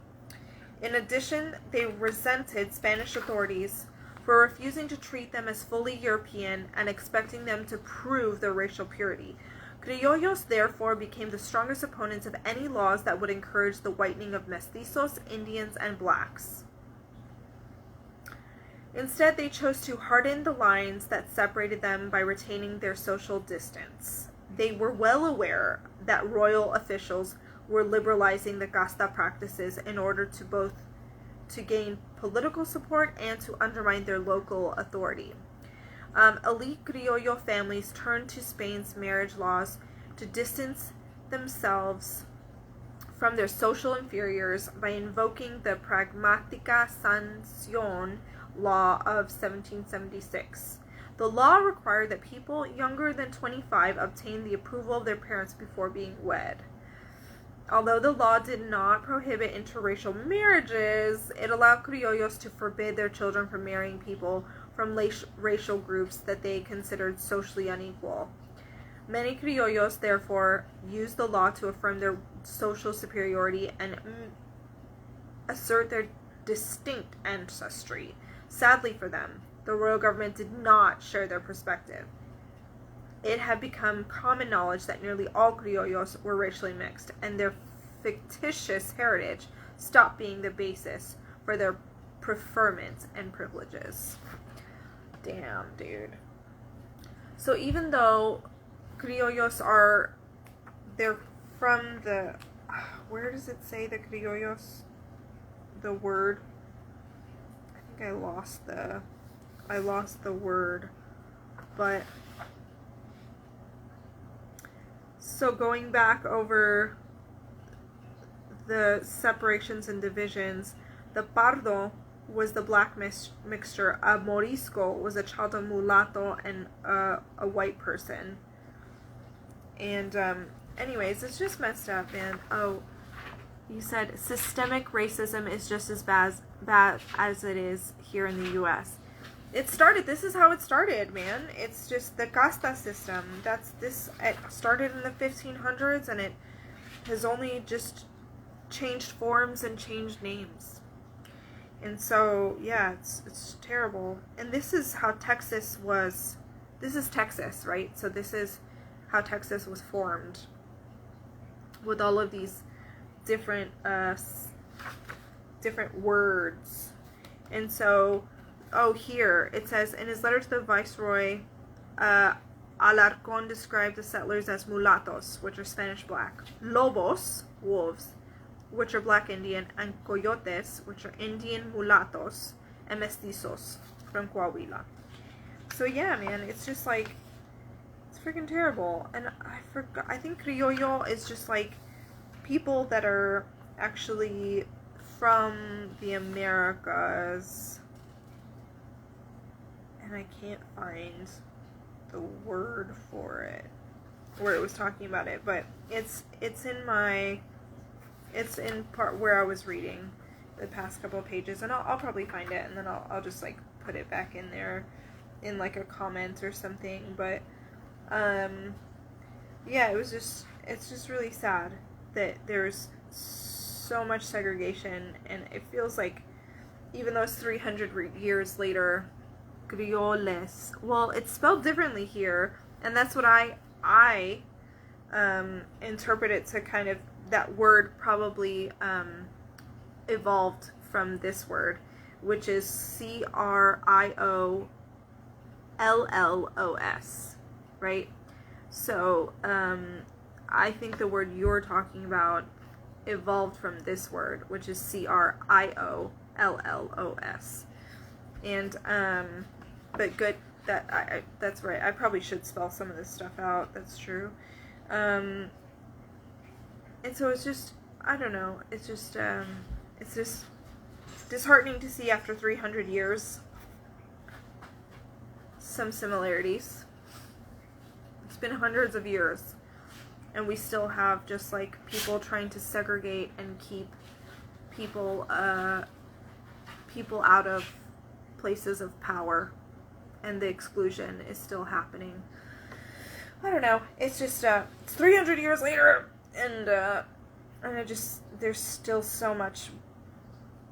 [SPEAKER 1] In addition, they resented Spanish authorities for refusing to treat them as fully European and expecting them to prove their racial purity. Criollos, therefore, became the strongest opponents of any laws that would encourage the whitening of mestizos, Indians, and blacks. Instead, they chose to harden the lines that separated them by retaining their social distance. They were well aware that royal officials were liberalizing the casta practices in order to both to gain political support and to undermine their local authority. Elite criollo families turned to Spain's marriage laws to distance themselves from their social inferiors by invoking the Pragmática Sanción law of 1776. The law required that people younger than 25 obtain the approval of their parents before being wed. Although the law did not prohibit interracial marriages, it allowed criollos to forbid their children from marrying people from racial groups that they considered socially unequal. Many criollos, therefore, used the law to affirm their social superiority and assert their distinct ancestry. Sadly for them, the royal government did not share their perspective. It had become common knowledge that nearly all criollos were racially mixed, and their fictitious heritage stopped being the basis for their preferment and privileges. Damn, dude. So even though criollos they're from the, where does it say the criollos? The word? I I lost the word, but so going back over the separations and divisions, the pardo was the black mixture. A morisco was a child of mulatto and a white person. And anyways, it's just messed up, man. Oh, you said systemic racism is just as bad as it is here in the U.S. This is how it started, man. It's just the casta system. It started in the 1500s, and it has only just changed forms and changed names. And so, yeah, it's terrible. And this is how Texas was. This is Texas, right? So this is how Texas was formed, with all of these different words. And so, here it says, in his letter to the viceroy, Alarcón described the settlers as mulattos, which are Spanish black, lobos, wolves, which are black Indian, and coyotes, which are Indian mulattos, and mestizos from Coahuila. So yeah, man, it's just like, it's freaking terrible. And I think criollo is just like people that are actually from the Americas, and I can't find the word for it, where it was talking about it, but it's in part where I was reading the past couple of pages, and I'll probably find it, and then I'll just like put it back in there in like a comment or something. But yeah, it's just really sad that there's so much segregation, and it feels like, even though it's 300 years later, criolles, well, it's spelled differently here, and that's what I interpret it to kind of, that word probably evolved from this word, which is criollos, right? So I think the word you're talking about evolved from this word, which is criollos. And but good, that's right. I probably should spell some of this stuff out. That's true. And so it's just, I don't know, it's just disheartening to see after 300 years some similarities. It's been hundreds of years, and we still have just like people trying to segregate and keep people out of places of power, and the exclusion is still happening. I don't know. It's just it's 300 years later, and there's still so much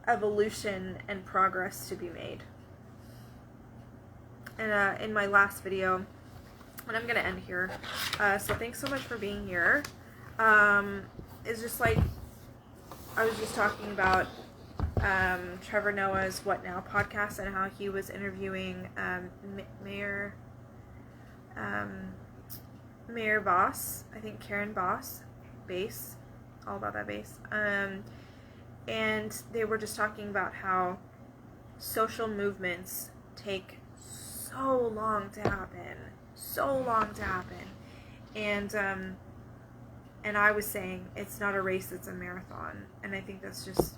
[SPEAKER 1] evolution and progress to be made. And in my last video, and I'm gonna end here. So thanks so much for being here. It's just like, I was just talking about Trevor Noah's What Now podcast, and how he was interviewing Mayor Boss, I think Karen Bass, all about that bass. And they were just talking about how social movements take so long to happen, and I was saying it's not a race, it's a marathon. And I think that's just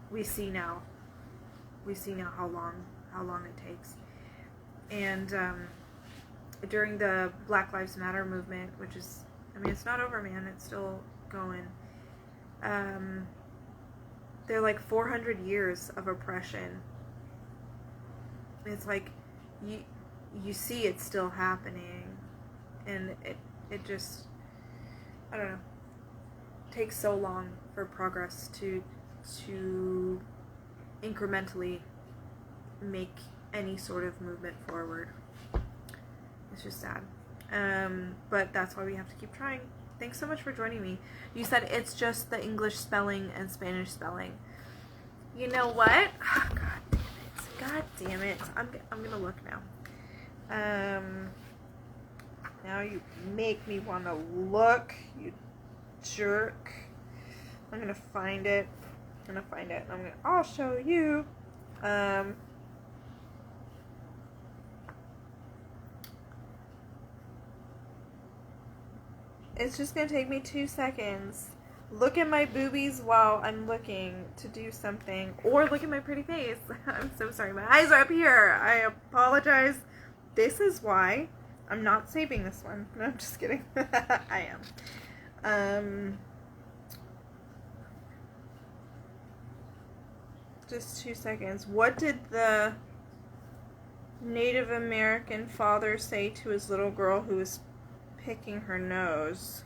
[SPEAKER 1] we see now how long it takes. And during the Black Lives Matter movement, which is, I mean, it's not over, man, it's still going. They're like 400 years of oppression. It's like you see it's still happening, and it just, I don't know, takes so long for progress to incrementally make any sort of movement forward. It's just sad. But that's why we have to keep trying. Thanks so much for joining me. You said it's just the English spelling and Spanish spelling. You know what? Oh, God damn it. I'm gonna look now. Now you make me want to look, you jerk. I'm gonna find it. And I'll show you. It's just gonna take me 2 seconds. Look at my boobies while I'm looking to do something, or look at my pretty face. I'm so sorry, my eyes are up here. I apologize. This is why I'm not saving this one. No, I'm just kidding. I am. Just 2 seconds. What did the Native American father say to his little girl who was picking her nose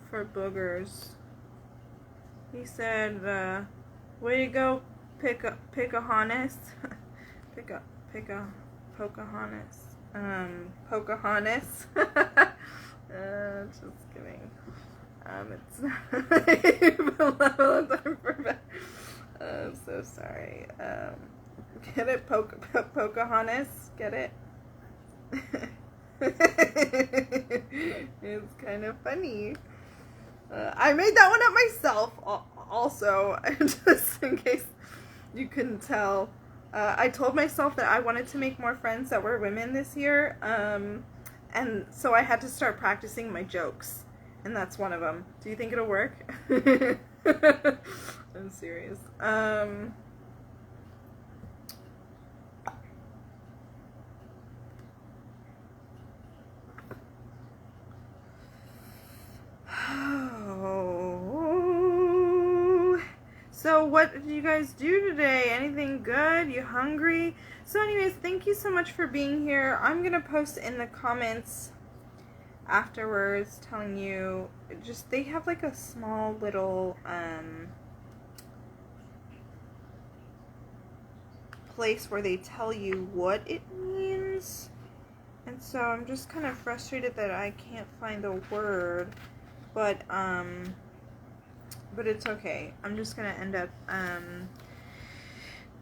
[SPEAKER 1] for boogers? He said, way to go, Pocahontas. Pocahontas. Pocahontas. Just kidding. It's not I'm so sorry. Get it, Pocahontas? Get it? It's kind of funny. I made that one up myself also, just in case you couldn't tell. I told myself that I wanted to make more friends that were women this year, and so I had to start practicing my jokes, and that's one of them. Do you think it'll work? I'm serious. So what did you guys do today? Anything good? You hungry? So anyways, thank you so much for being here. I'm going to post in the comments afterwards telling you, just, they have like a small little place where they tell you what it means. And so I'm just kind of frustrated that I can't find the word, but it's okay. I'm just gonna end up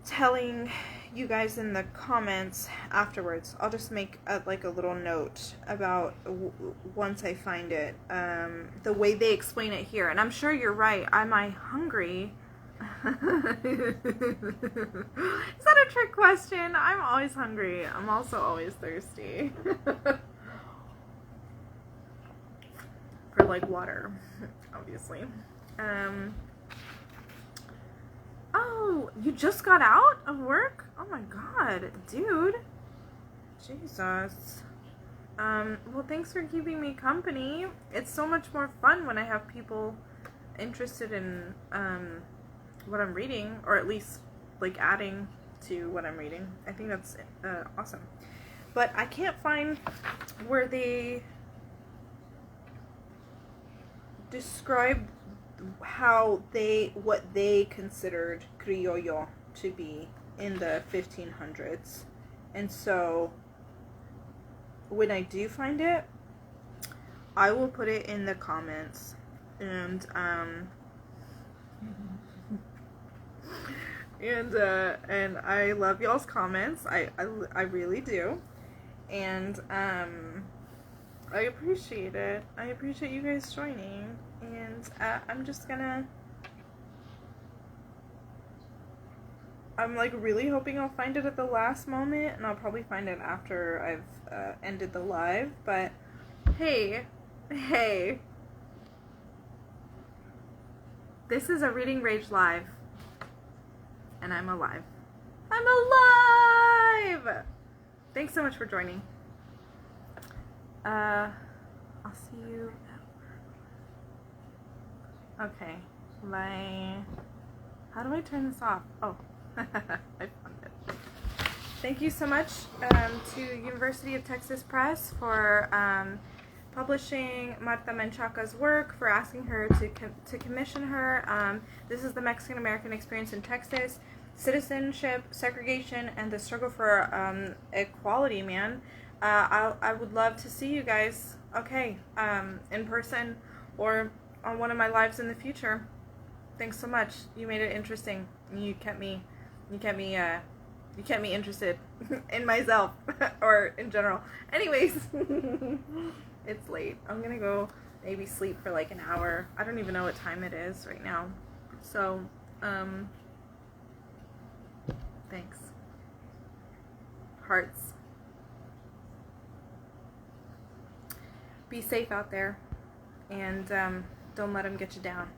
[SPEAKER 1] telling you guys in the comments afterwards. I'll just make a little note about once I find it, the way they explain it here. And I'm sure you're right. Am I hungry? Is that a trick question? I'm always hungry. I'm also always thirsty. For like water, obviously. Oh, you just got out of work? Oh my god, dude. Jesus. Well, thanks for keeping me company. It's so much more fun when I have people interested in, what I'm reading, or at least, like, adding to what I'm reading. I think that's, awesome. But I can't find where they describe what they considered criollo to be in the 1500s. And so when I do find it, I will put it in the comments. And and I love y'all's comments. I really do. And I appreciate it. I appreciate you guys joining. And I'm just gonna... I'm like really hoping I'll find it at the last moment, and I'll probably find it after I've ended the live. But hey, this is a Reading Rage live, and I'm alive. I'm alive! Thanks so much for joining. I'll see you. Okay, how do I turn this off? Oh, I found it. Thank you so much to University of Texas Press for publishing Marta Menchaca's work, for asking her to commission her. This is the Mexican American experience in Texas, citizenship, segregation, and the struggle for equality, man. I would love to see you guys, okay, in person or on one of my lives in the future. Thanks so much. You made it interesting. You kept me interested in myself or in general. Anyways, it's late. I'm gonna go maybe sleep for like an hour. I don't even know what time it is right now. So, Thanks. Hearts. Be safe out there, and don't let them get you down.